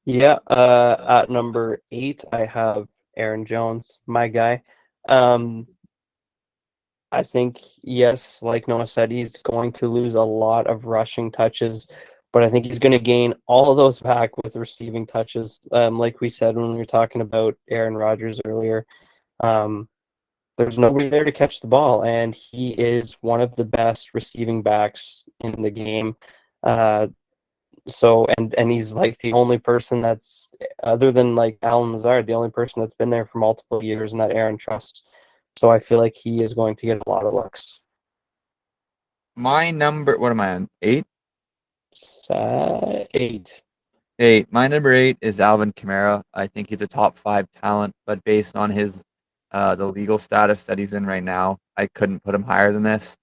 Yeah, at number 8, I have Aaron Jones, my guy. Um, I think, yes, like Noah said, he's going to lose a lot of rushing touches, but I think he's going to gain all of those back with receiving touches. Like we said when we were talking about Aaron Rodgers earlier, um, there's nobody there to catch the ball, and he is one of the best receiving backs in the game. Uh, and he's like the only person that's other than like Alan Lazard, the only person that's been there for multiple years and that Aaron trusts. So I feel like he is going to get a lot of looks. My number, what am I on? 8? 8. 8. My number 8 is Alvin Kamara. I think he's a top 5 talent, but based on his the legal status that he's in right now, I couldn't put him higher than this.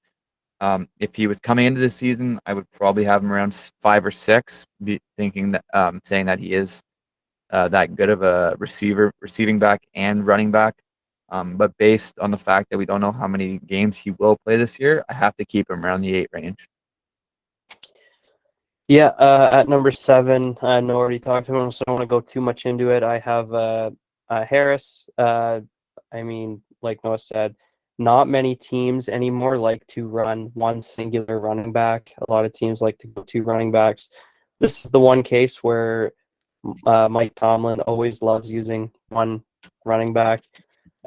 If he was coming into the season, I would probably have him around 5 or 6, thinking that saying that he is that good of a receiving back and running back. But based on the fact that we don't know how many games he will play this year, I have to keep him around the 8 range. Yeah, at number 7, I know already talked about him, so I don't want to go too much into it. I have Harris. I mean, like Noah said, not many teams anymore like to run one singular running back. A lot of teams like to go 2 running backs. This is the one case where Mike Tomlin always loves using one running back.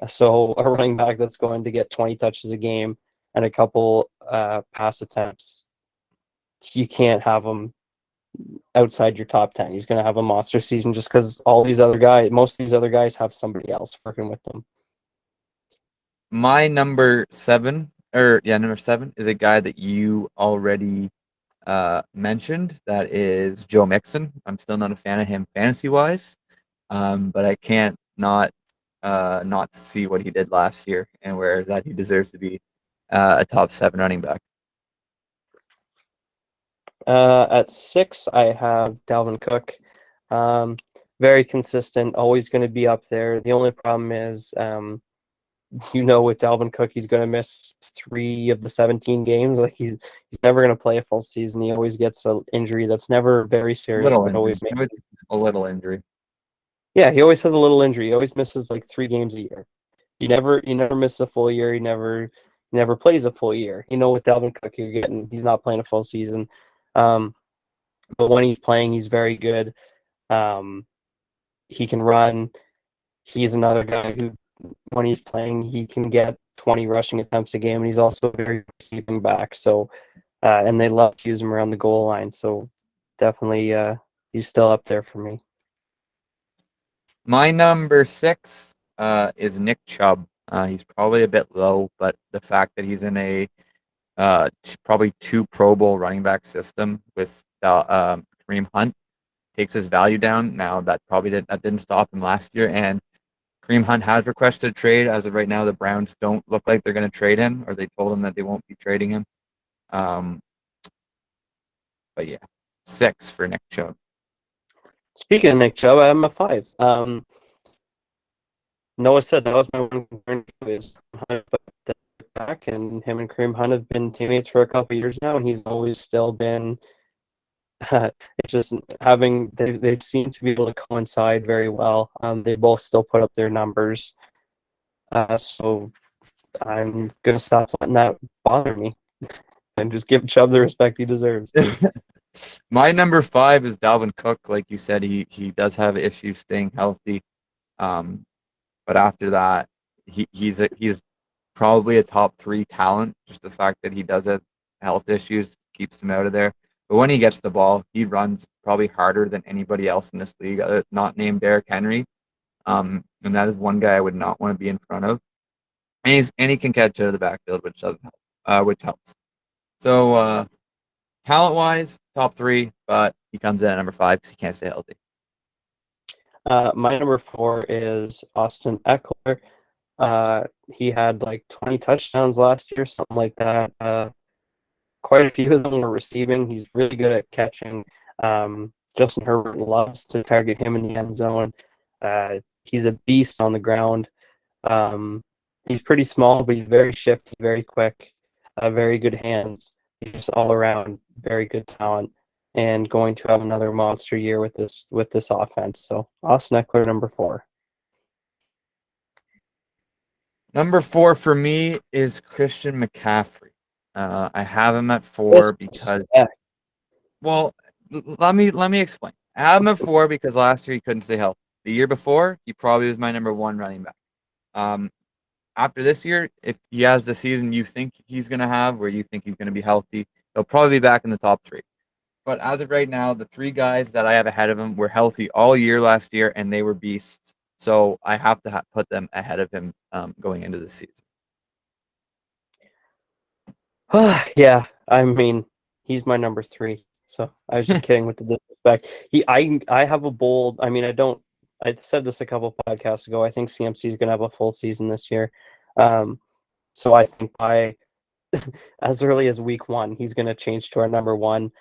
So a running back that's going to get 20 touches a game and a couple pass attempts, you can't have him outside your top 10. He's going to have a monster season just because most of these other guys have somebody else working with them. My number 7, number 7 is a guy that you already mentioned. That is Joe Mixon. I'm still not a fan of him fantasy wise, but I can't not see what he did last year and where that he deserves to be a top 7 running back. At 6, I have Dalvin Cook. Very consistent, always going to be up there. The only problem is, with Dalvin Cook, he's going to miss 3 of the 17 games. Like he's never going to play a full season. He always gets an injury that's never very serious, but always makes a little injury. Yeah, he always has a little injury. He always misses like 3 games a year. He never misses a full year. He never plays a full year. With Dalvin Cook, he's not playing a full season. But when he's playing, he's very good. He can run. He's another guy who, when he's playing, he can get 20 rushing attempts a game, and he's also very receiving back. So, and they love to use him around the goal line. So, definitely, he's still up there for me. My number 6 is Nick Chubb. He's probably a bit low, but the fact that he's in a probably 2 Pro Bowl running back system with Kareem Hunt takes his value down. Now that didn't stop him last year, and Kareem Hunt has requested a trade. As of right now, the Browns don't look like they're going to trade him, or they told him that they won't be trading him. But yeah, 6 for Nick Chubb. Speaking of Nick Chubb, I have him at 5. Noah said that was my one concern is back, and him and Kareem Hunt have been teammates for a couple years now, and he's always still been. It's just they seem to be able to coincide very well. They both still put up their numbers, so I'm gonna stop letting that bother me and just give Chubb the respect he deserves. My number 5 is Dalvin Cook. Like you said, he does have issues staying healthy. But after that, he's probably a top 3 talent. Just the fact that he does have health issues keeps him out of there. But when he gets the ball, he runs probably harder than anybody else in this league, not named Derrick Henry. And that is one guy I would not want to be in front of. And he can catch out of the backfield, which doesn't help, which helps. So talent-wise, top 3, but he comes in at number 5 because he can't stay healthy. My number 4 is Austin Eckler. He had like 20 touchdowns last year, something like that. Quite a few of them were receiving. He's really good at catching. Justin Herbert loves to target him in the end zone. He's a beast on the ground. He's pretty small, but he's very shifty, very quick, very good hands. He's just all around very good talent, and going to have another monster year with this offense. So Austin Eckler, number 4. Number 4 for me is Christian McCaffrey. I have him at 4 because, well, let me explain. I have him at 4 because last year he couldn't stay healthy. The year before, he probably was my number 1 running back. After this year, if he has the season you think he's going to have, where you think he's going to be healthy, he'll probably be back in the top 3. But as of right now, the 3 guys that I have ahead of him were healthy all year last year, and they were beasts. So I have to put them ahead of him going into the season. Yeah, I mean, he's my number 3. So I was just kidding with the disrespect. I have a bold. I mean, I said this a couple podcasts ago. I think CMC is going to have a full season this year. So I think by as early as week 1, he's going to change to our number 1.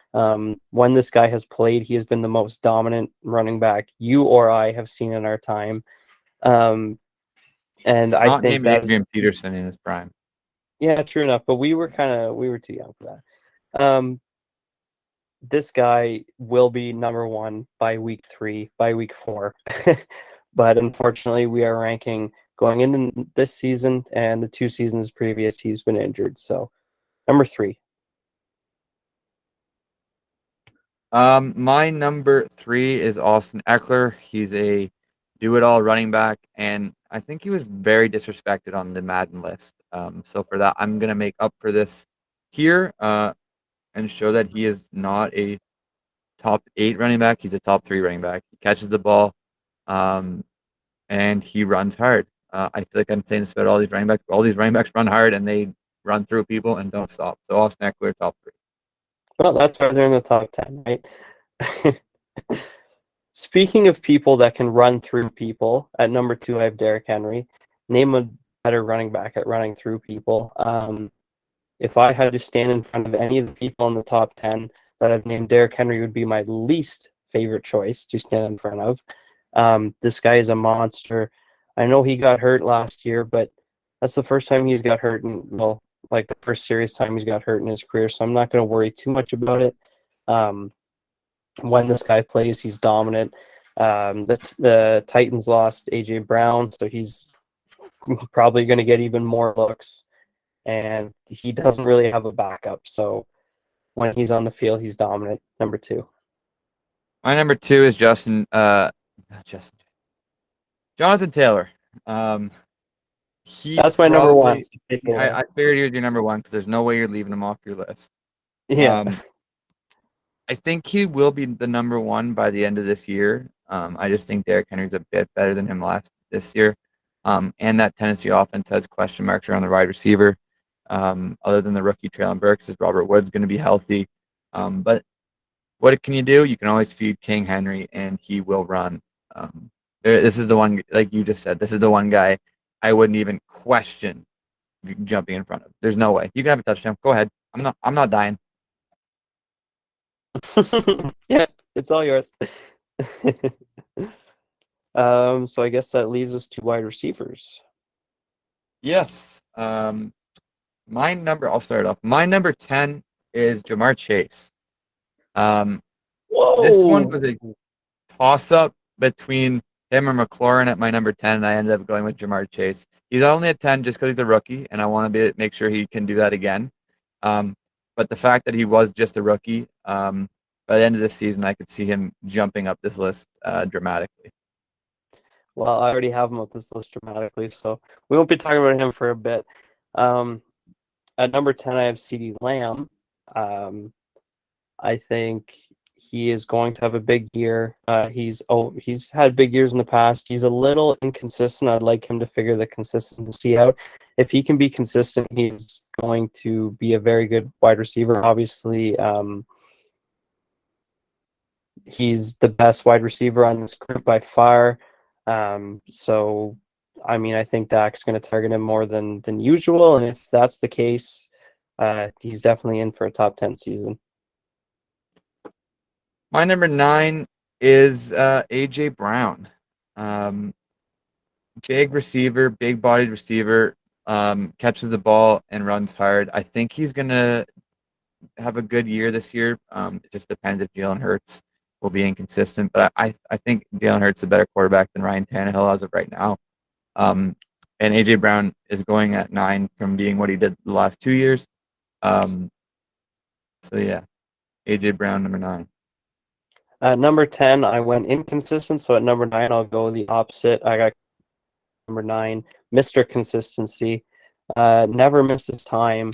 When this guy has played, he has been the most dominant running back you or I have seen in our time. And I Not think named that Adrian Peterson in his prime. yeah, true enough. But we were too young for that. This guy will be number 1 by week 3, by week 4. But unfortunately, we are ranking going into this season and the 2 seasons previous, he's been injured. So number 3. My number 3 is Austin Eckler. He's a do-it-all running back, and I think he was very disrespected on the Madden list. So for that, I'm gonna make up for this here, and show that he is not a top 8 running back. He's a top 3 running back. He catches the ball, and he runs hard. I feel like I'm saying this about all these running backs. All these running backs run hard, and they run through people and don't stop. So Austin Eckler, top 3. Well, that's why they're in the top 10, right? Speaking of people that can run through people, at number 2, I have Derrick Henry. Name a better running back at running through people. If I had to stand in front of any of the people in the top 10 that I've named, Derrick Henry would be my least favorite choice to stand in front of. This guy is a monster. I know he got hurt last year, but that's the first time he's got hurt, and well, like the first serious time he's got hurt in his career. So I'm not going to worry too much about it. When this guy plays, he's dominant. The Titans lost A.J. Brown, so he's probably going to get even more looks. And he doesn't really have a backup. So when he's on the field, he's dominant. Number 2. My number 2 is Jonathan Taylor. That's my number 1. I figured he was your number 1 because there's no way you're leaving him off your list. Yeah. I think he will be the number 1 by the end of this year. I just think Derrick Henry's a bit better than him this year. And that Tennessee offense has question marks around the wide receiver. Other than the rookie Traylon Burks, is Robert Woods going to be healthy? But what can you do? You can always feed King Henry, and he will run. This is the one, like you just said, this is the one guy I wouldn't even question jumping in front of. There's no way. You can have a touchdown. Go ahead. I'm not dying. Yeah, it's all yours. So I guess that leaves us 2 wide receivers. Yes. I'll start off. My number 10 is Jamar Chase. Whoa! This one was a toss-up between him or McLaurin at my number 10, and I ended up going with Jamar Chase. He's only at 10 just because he's a rookie, and I want to make sure he can do that again. But the fact that he was just a rookie, by the end of this season, I could see him jumping up this list dramatically. Well, I already have him up this list dramatically, so we won't be talking about him for a bit. At number 10, I have CeeDee Lamb. I think he is going to have a big year. He's had big years in the past. He's a little inconsistent. I'd like him to figure the consistency out. If he can be consistent, he's going to be a very good wide receiver. Obviously, he's the best wide receiver on this group by far. So, I mean, I think Dak's going to target him more than usual. And if that's the case, he's definitely in for a top 10 season. My number 9 is A.J. Brown. Big receiver, big-bodied receiver, catches the ball and runs hard. I think he's going to have a good year this year. It just depends if Jalen Hurts will be inconsistent. But I think Jalen Hurts is a better quarterback than Ryan Tannehill as of right now. And A.J. Brown is going at 9 from being what he did the last 2 years. So, yeah, A.J. Brown, number 9. At number 10, I went inconsistent. So at number 9, I'll go the opposite. I got number 9, Mr. Consistency. Never misses time.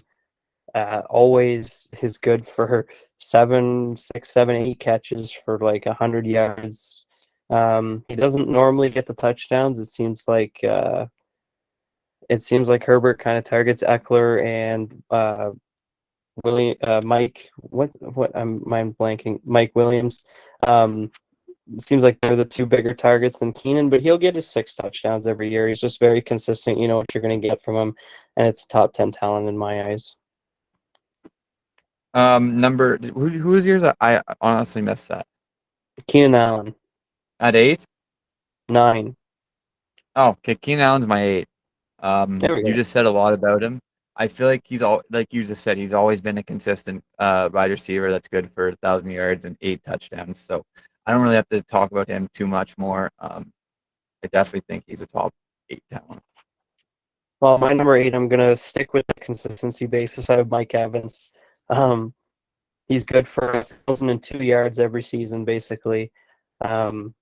Always is good for 6, 7, 8 catches for like 100 yards. He doesn't normally get the touchdowns. It seems like Herbert kind of targets Eckler and Mike. What I'm mind blanking. Mike Williams. It seems like they're the 2 bigger targets than Keenan, but he'll get his 6 touchdowns every year. He's just very consistent. You know what you're going to get from him, and it's top 10 talent in my eyes. Who was yours? I honestly missed that. Keenan Allen, At 8? 9. Oh, okay. Keenan Allen's my 8. There we You go. just said a lot about him. I feel like he's all like you just said. He's always been a consistent wide receiver that's good for 1,000 yards and 8 touchdowns. So I don't really have to talk about him too much more. I definitely think he's a top 8 talent. Well, my number 8, I'm gonna stick with the consistency basis. I have Mike Evans. Um, he's good for 1,002 yards every season, basically. Um,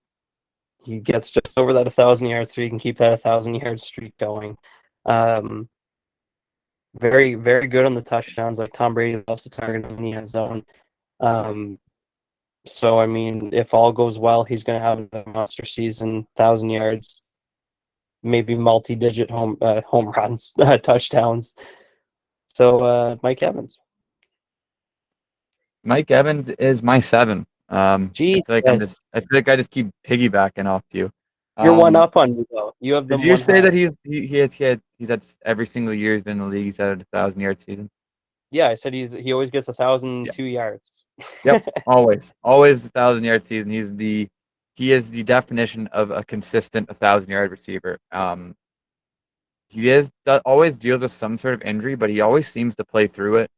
he gets just over that 1,000 yards, so he can keep that 1,000 yard streak going. Um, very, very good on the touchdowns. Like Tom Brady loves to target him in the end zone. Um, so I mean, if all goes well, he's going to have a monster season, 1,000 yards, maybe multi-digit home runs, touchdowns. So Mike Evans. Mike Evans is my 7. Jesus, I feel like I just keep piggybacking off you. you're one Um, up on me though. You have did them you one say high. that he's had every single year he's been in the league, he's had a 1,000 yard season? Yeah, I said he always gets 1,002 yards. Yep, always 1,000 yard season. He is the definition of a consistent 1,000 yard receiver. Always deals with some sort of injury, but he always seems to play through it.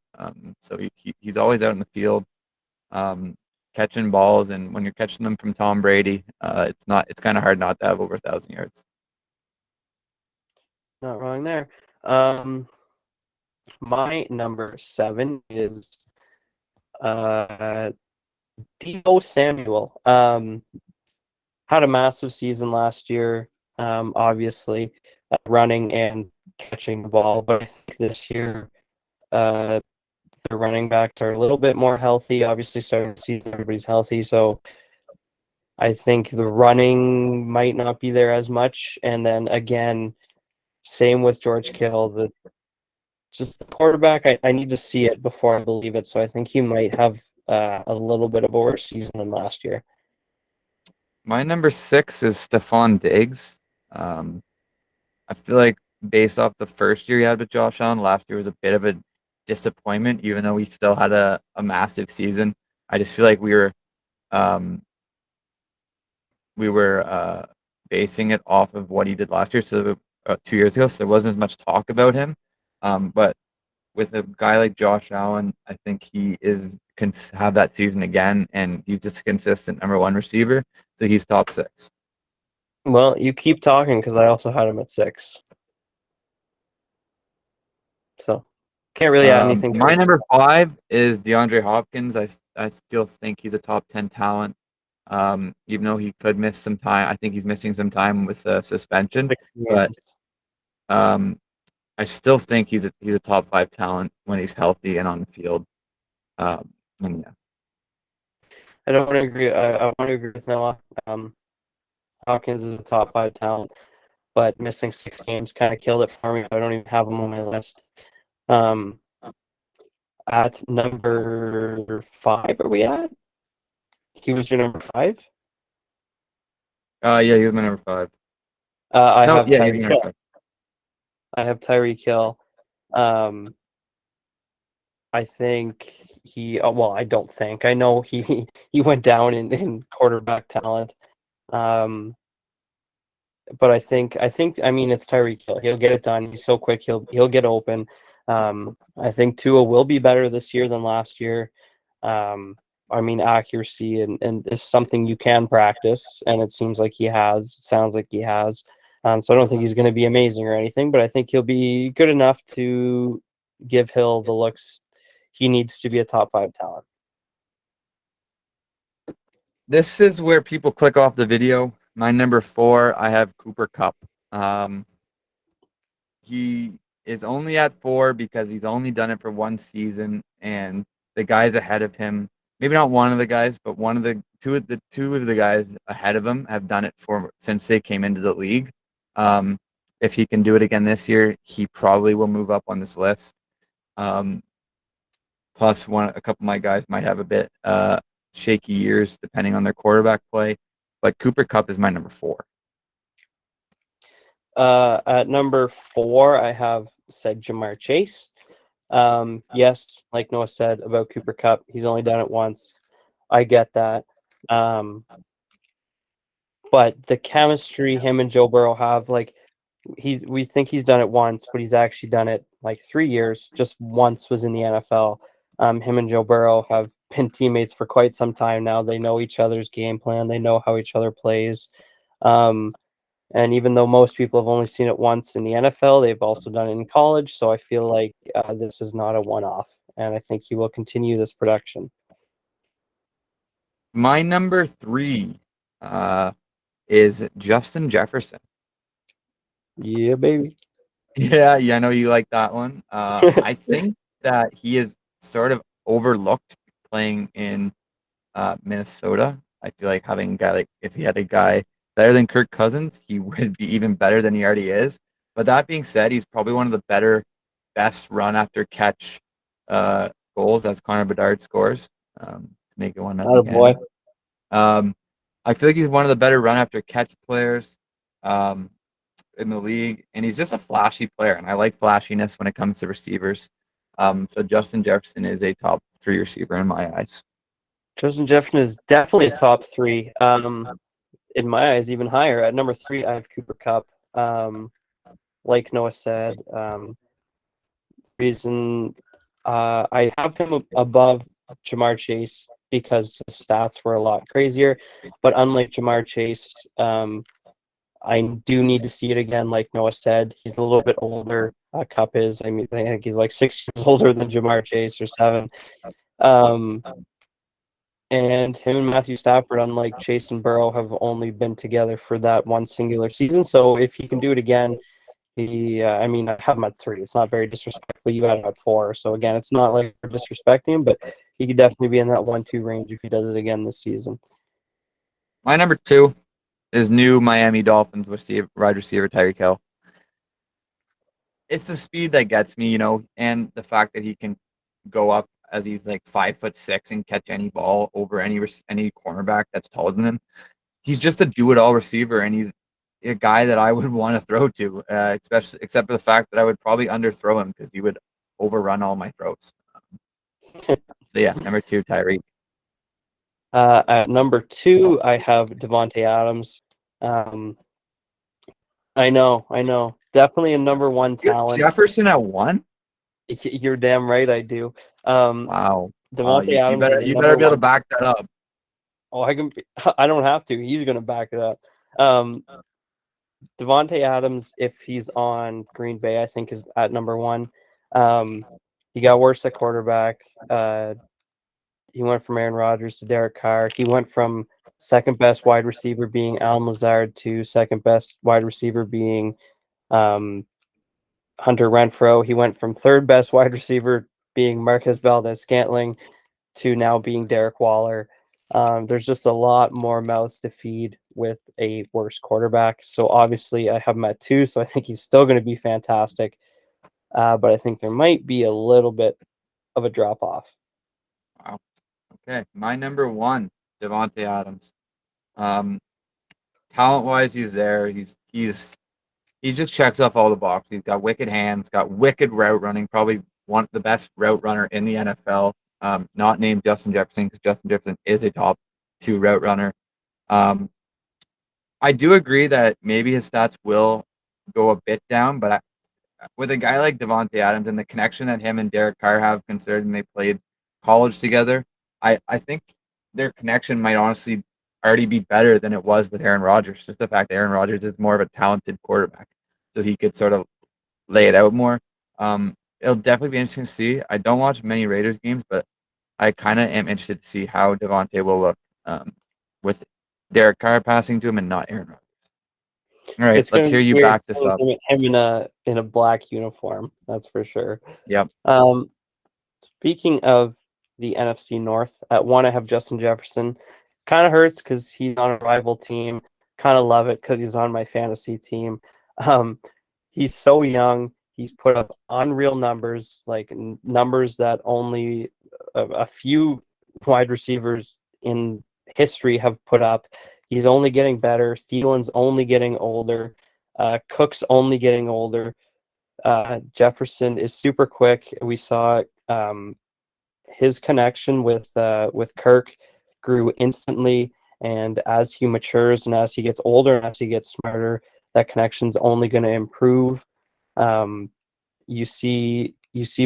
So he's always out in the field, um, catching balls, and when you're catching them from Tom Brady, it's kind of hard not to have over 1,000 yards. Not wrong there. Um, my number 7 is Deebo Samuel. Had a massive season last year, obviously, running and catching the ball. But I think this year, uh, the running backs are a little bit more healthy. Obviously, starting the season, everybody's healthy. So I think the running might not be there as much. And then again, same with George Kittle. Just the quarterback, I need to see it before I believe it. So I think he might have a little bit of a worse season than last year. My number 6 is Stephon Diggs. Um, I feel like based off the first year he had with Josh Allen, last year was a bit of a disappointment, even though he still had a massive season. I just feel like um, we were basing it off of what he did last year, so 2 years ago. So there wasn't as much talk about him. But with a guy like Josh Allen, I think he can have that season again, and he's just a consistent number 1 receiver. So he's top 6. Well, you keep talking because I also had him at 6. So can't really add anything to My it. number 5 is DeAndre Hopkins. I still think he's a top 10 talent. Even though he could miss some time, I think he's missing some time with suspension. 6 games. But um, I still think he's a top 5 talent when he's healthy and on the field. And yeah, I don't want to agree. I want to agree with Noah. Um, Hopkins is a top 5 talent, but missing 6 games kind of killed it for me. I don't even have him on my list. Um, at number 5, are we at? He was your number 5. yeah, he was my number 5. I No, have yeah, he's my Tyreek number Hill. 5. I have Tyreek Hill. Um, I think he. Well, I don't think. I know he went down in quarterback talent. Um, but I mean it's Tyreek Hill. He'll get it done. He's so quick. He'll get open. I think Tua will be better this year than last year. Um, I mean accuracy and is something you can practice, and it seems like he has. It sounds like he has. So I don't think he's going to be amazing or anything, but I think he'll be good enough to give Hill the looks he needs to be a top 5 talent. This is where people click off the video. My number 4, I have Cooper Kupp. Um, he is only at 4 because he's only done it for 1 season, and the guys ahead of him, maybe not one of the guys, but one of the two of the guys ahead of him have done it for since they came into the league. Um, if he can do it again this year, he probably will move up on this list. Um, plus, a couple of my guys might have a bit shaky years depending on their quarterback play, but Cooper Kupp is my number 4. At number 4, I have said Jamar Chase. Yes, like Noah said about Cooper Kupp, he's only done it once. I get that. But the chemistry him and Joe Burrow have, like, we think he's done it once, but he's actually done it like 3 years. Just once was in the NFL. Him and Joe Burrow have been teammates for quite some time now. They know each other's game plan. They know how each other plays. Um, and even though most people have only seen it once in the NFL, they've also done it in college. So I feel like this is not a one-off, and I think he will continue this production. My number 3 is Justin Jefferson. Yeah, baby. Yeah, I know you like that one. I think that he is sort of overlooked playing in Minnesota. I feel like having a guy like if he had a guy better than Kirk Cousins, he would be even better than he already is. But that being said, he's probably one of the best run after catch goals as Connor Bedard scores to make it 1-0 Oh boy. Canada. I feel like he's one of the better run after catch players in the league, and he's just a flashy player, and I like flashiness when it comes to receivers. So Justin Jefferson is a top 3 receiver in my eyes. Justin Jefferson is definitely a top three. In my eyes, even higher. At number 3, I have Cooper Kupp. Like Noah said, reason I have him above Jamar Chase because his stats were a lot crazier. But unlike Jamar Chase, I do need to see it again. Like Noah said, he's a little bit older. Kupp is. I mean, I think he's like 6 years older than Jamar Chase or 7. Um, and him and Matthew Stafford, unlike Chase and Burrow, have only been together for that one singular season. So if he can do it again, I mean, I have him at 3. It's not very disrespectful. You had him at 4. So again, it's not like we're disrespecting him, but he could definitely be in that 1-2 range if he does it again this season. My number 2 is new Miami Dolphins wide receiver Tyreek Hill. It's the speed that gets me, and the fact that he can go up as he's like 5'6" and catch any ball over any cornerback that's taller than him. He's just a do-it-all receiver, and he's a guy that I would want to throw to, especially except for the fact that I would probably underthrow him because he would overrun all my throws. So yeah, number 2, Tyreek. At number 2, I have Devontae Adams. I know. Definitely a number 1 talent. Jefferson at 1? You're damn right I do. Wow. Devontae You Adams better is a you number better be able to 1. back that up. Oh, I don't have to. He's going to back it up. Devontae Adams, if he's on Green Bay, I think is at number 1. He got worse at quarterback. He went from Aaron Rodgers to Derek Carr. He went from second best wide receiver being Allen Lazard to second best wide receiver being Hunter Renfrow. He went from third best wide receiver being Marquez Valdez-Scantling to now being Derek Waller. There's just a lot more mouths to feed with a worse quarterback. So obviously I have him at 2, so I think he's still going to be fantastic. But I think there might be a little bit of a drop off. Wow. Okay, my number 1, Devontae Adams. Talent-wise, he's there. He just checks off all the boxes. He's got wicked hands, got wicked route running. Probably one of the best route runner in the NFL. Not named Justin Jefferson because Justin Jefferson is a top 2 route runner. I do agree that maybe his stats will go a bit down, but with a guy like Devontae Adams and the connection that him and Derek Carr have, considering they played college together, I think their connection might honestly already be better than it was with Aaron Rodgers. Just the fact that Aaron Rodgers is more of a talented quarterback, so he could sort of lay it out more. It'll definitely be interesting to see. I don't watch many Raiders games, but I kind of am interested to see how Devontae will look with Derek Carr passing to him and not Aaron Rodgers. All right, It's let's going to hear be you weird back this seeing up. him in a black uniform. That's for sure. Yep. Speaking of the NFC North, at 1 I have Justin Jefferson. Kind of hurts because he's on a rival team. Kind of love it because he's on my fantasy team. He's so young. He's put up unreal numbers, like numbers that only a few wide receivers in history have put up. He's only getting better. Thielen's only getting older. Cook's only getting older. Jefferson is super quick. We saw his connection with Kirk grew instantly, and as he matures and as he gets older and as he gets smarter, that connection's only going to improve. You see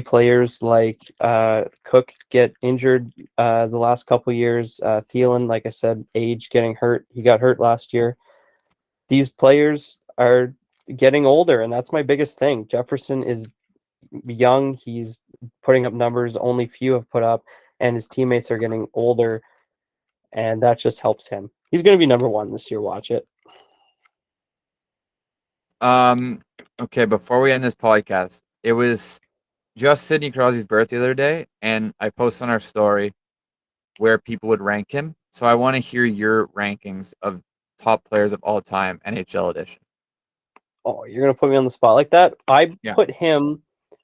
players like Cook get injured the last couple years. Thielen, like I said, age getting hurt. He got hurt last year. These players are getting older, and that's my biggest thing. Jefferson is young. He's putting up numbers only few have put up, and his teammates are getting older, and that just helps him. He's going to be number one this year. Watch it. Okay, before we end this podcast, it was just Sidney Crosby's birthday the other day, and I posted on our story where people would rank him. So I want to hear your rankings of top players of all time, NHL edition. Oh, you're going to put me on the spot like that? I put him.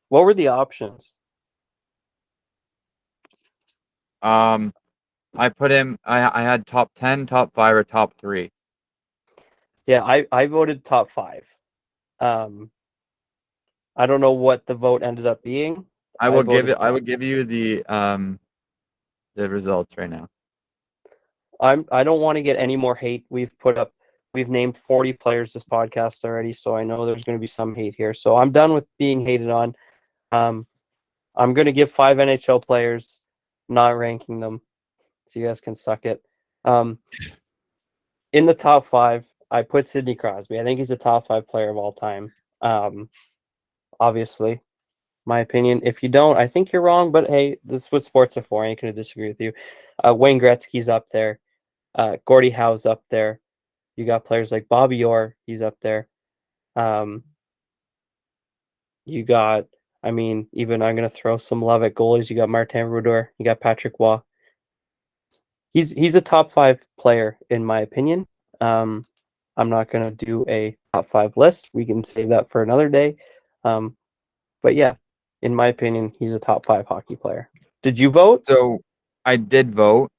What were the options? I put him. I had top 10, top 5, or top 3. Yeah, I voted top 5. I don't know what the vote ended up being. I will give you the results right now. I don't want to get any more hate. We've named 40 players this podcast already, so I know there's going to be some hate here. So I'm done with being hated on. I'm going to give 5 NHL players, not ranking them, so you guys can suck it. In the top 5, I put Sidney Crosby. I think he's a top 5 player of all time. Obviously, my opinion. If you don't, I think you're wrong, but hey, this is what sports are for. I ain't going to disagree with you. Wayne Gretzky's up there. Gordie Howe's up there. You got players like Bobby Orr. He's up there. You got, even I'm going to throw some love at goalies. You got Martin Brodeur. You got Patrick Waugh. He's a top 5 player, in my opinion. I'm not going to do a top 5 list. We can save that for another day. But yeah, in my opinion, he's a top 5 hockey player. Did you vote? So I did vote.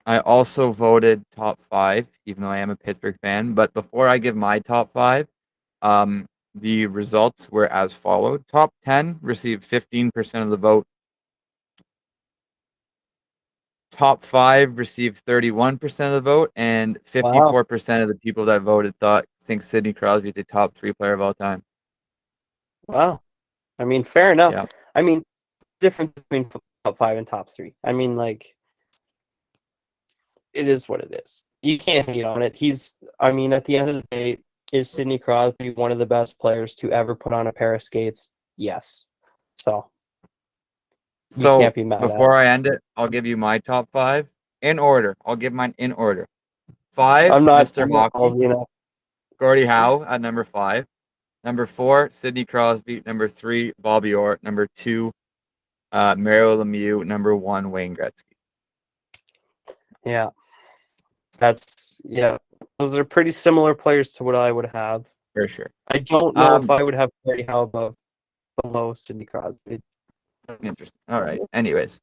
I also voted top 5, even though I am a Pittsburgh fan. But before I give my top 5, the results were as followed. Top 10 received 15% of the vote. Top 5 received 31% of the vote, and 54% of the people that voted think Sidney Crosby is the top 3 player of all time. Wow. Fair enough. Yeah. Difference between top 5 and top 3. It is what it is. You can't hate on it. At the end of the day, is Sidney Crosby one of the best players to ever put on a pair of skates? Yes. So you can't be mad before I end it, I'll give you my top 5 in order. I'll give mine in order. 5, Mr. Hockey, Gordie Howe at number 5. Number 4, Sidney Crosby. Number 3, Bobby Orr. Number 2, Mario Lemieux. Number 1, Wayne Gretzky. Yeah. Those are pretty similar players to what I would have. For sure. I don't know if I would have Gordie Howe below Sidney Crosby. Interesting. All right. Anyways,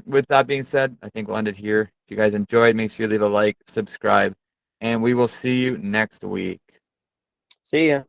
with that being said, I think we'll end it here. If you guys enjoyed, make sure you leave a like, subscribe, and we will see you next week. See ya.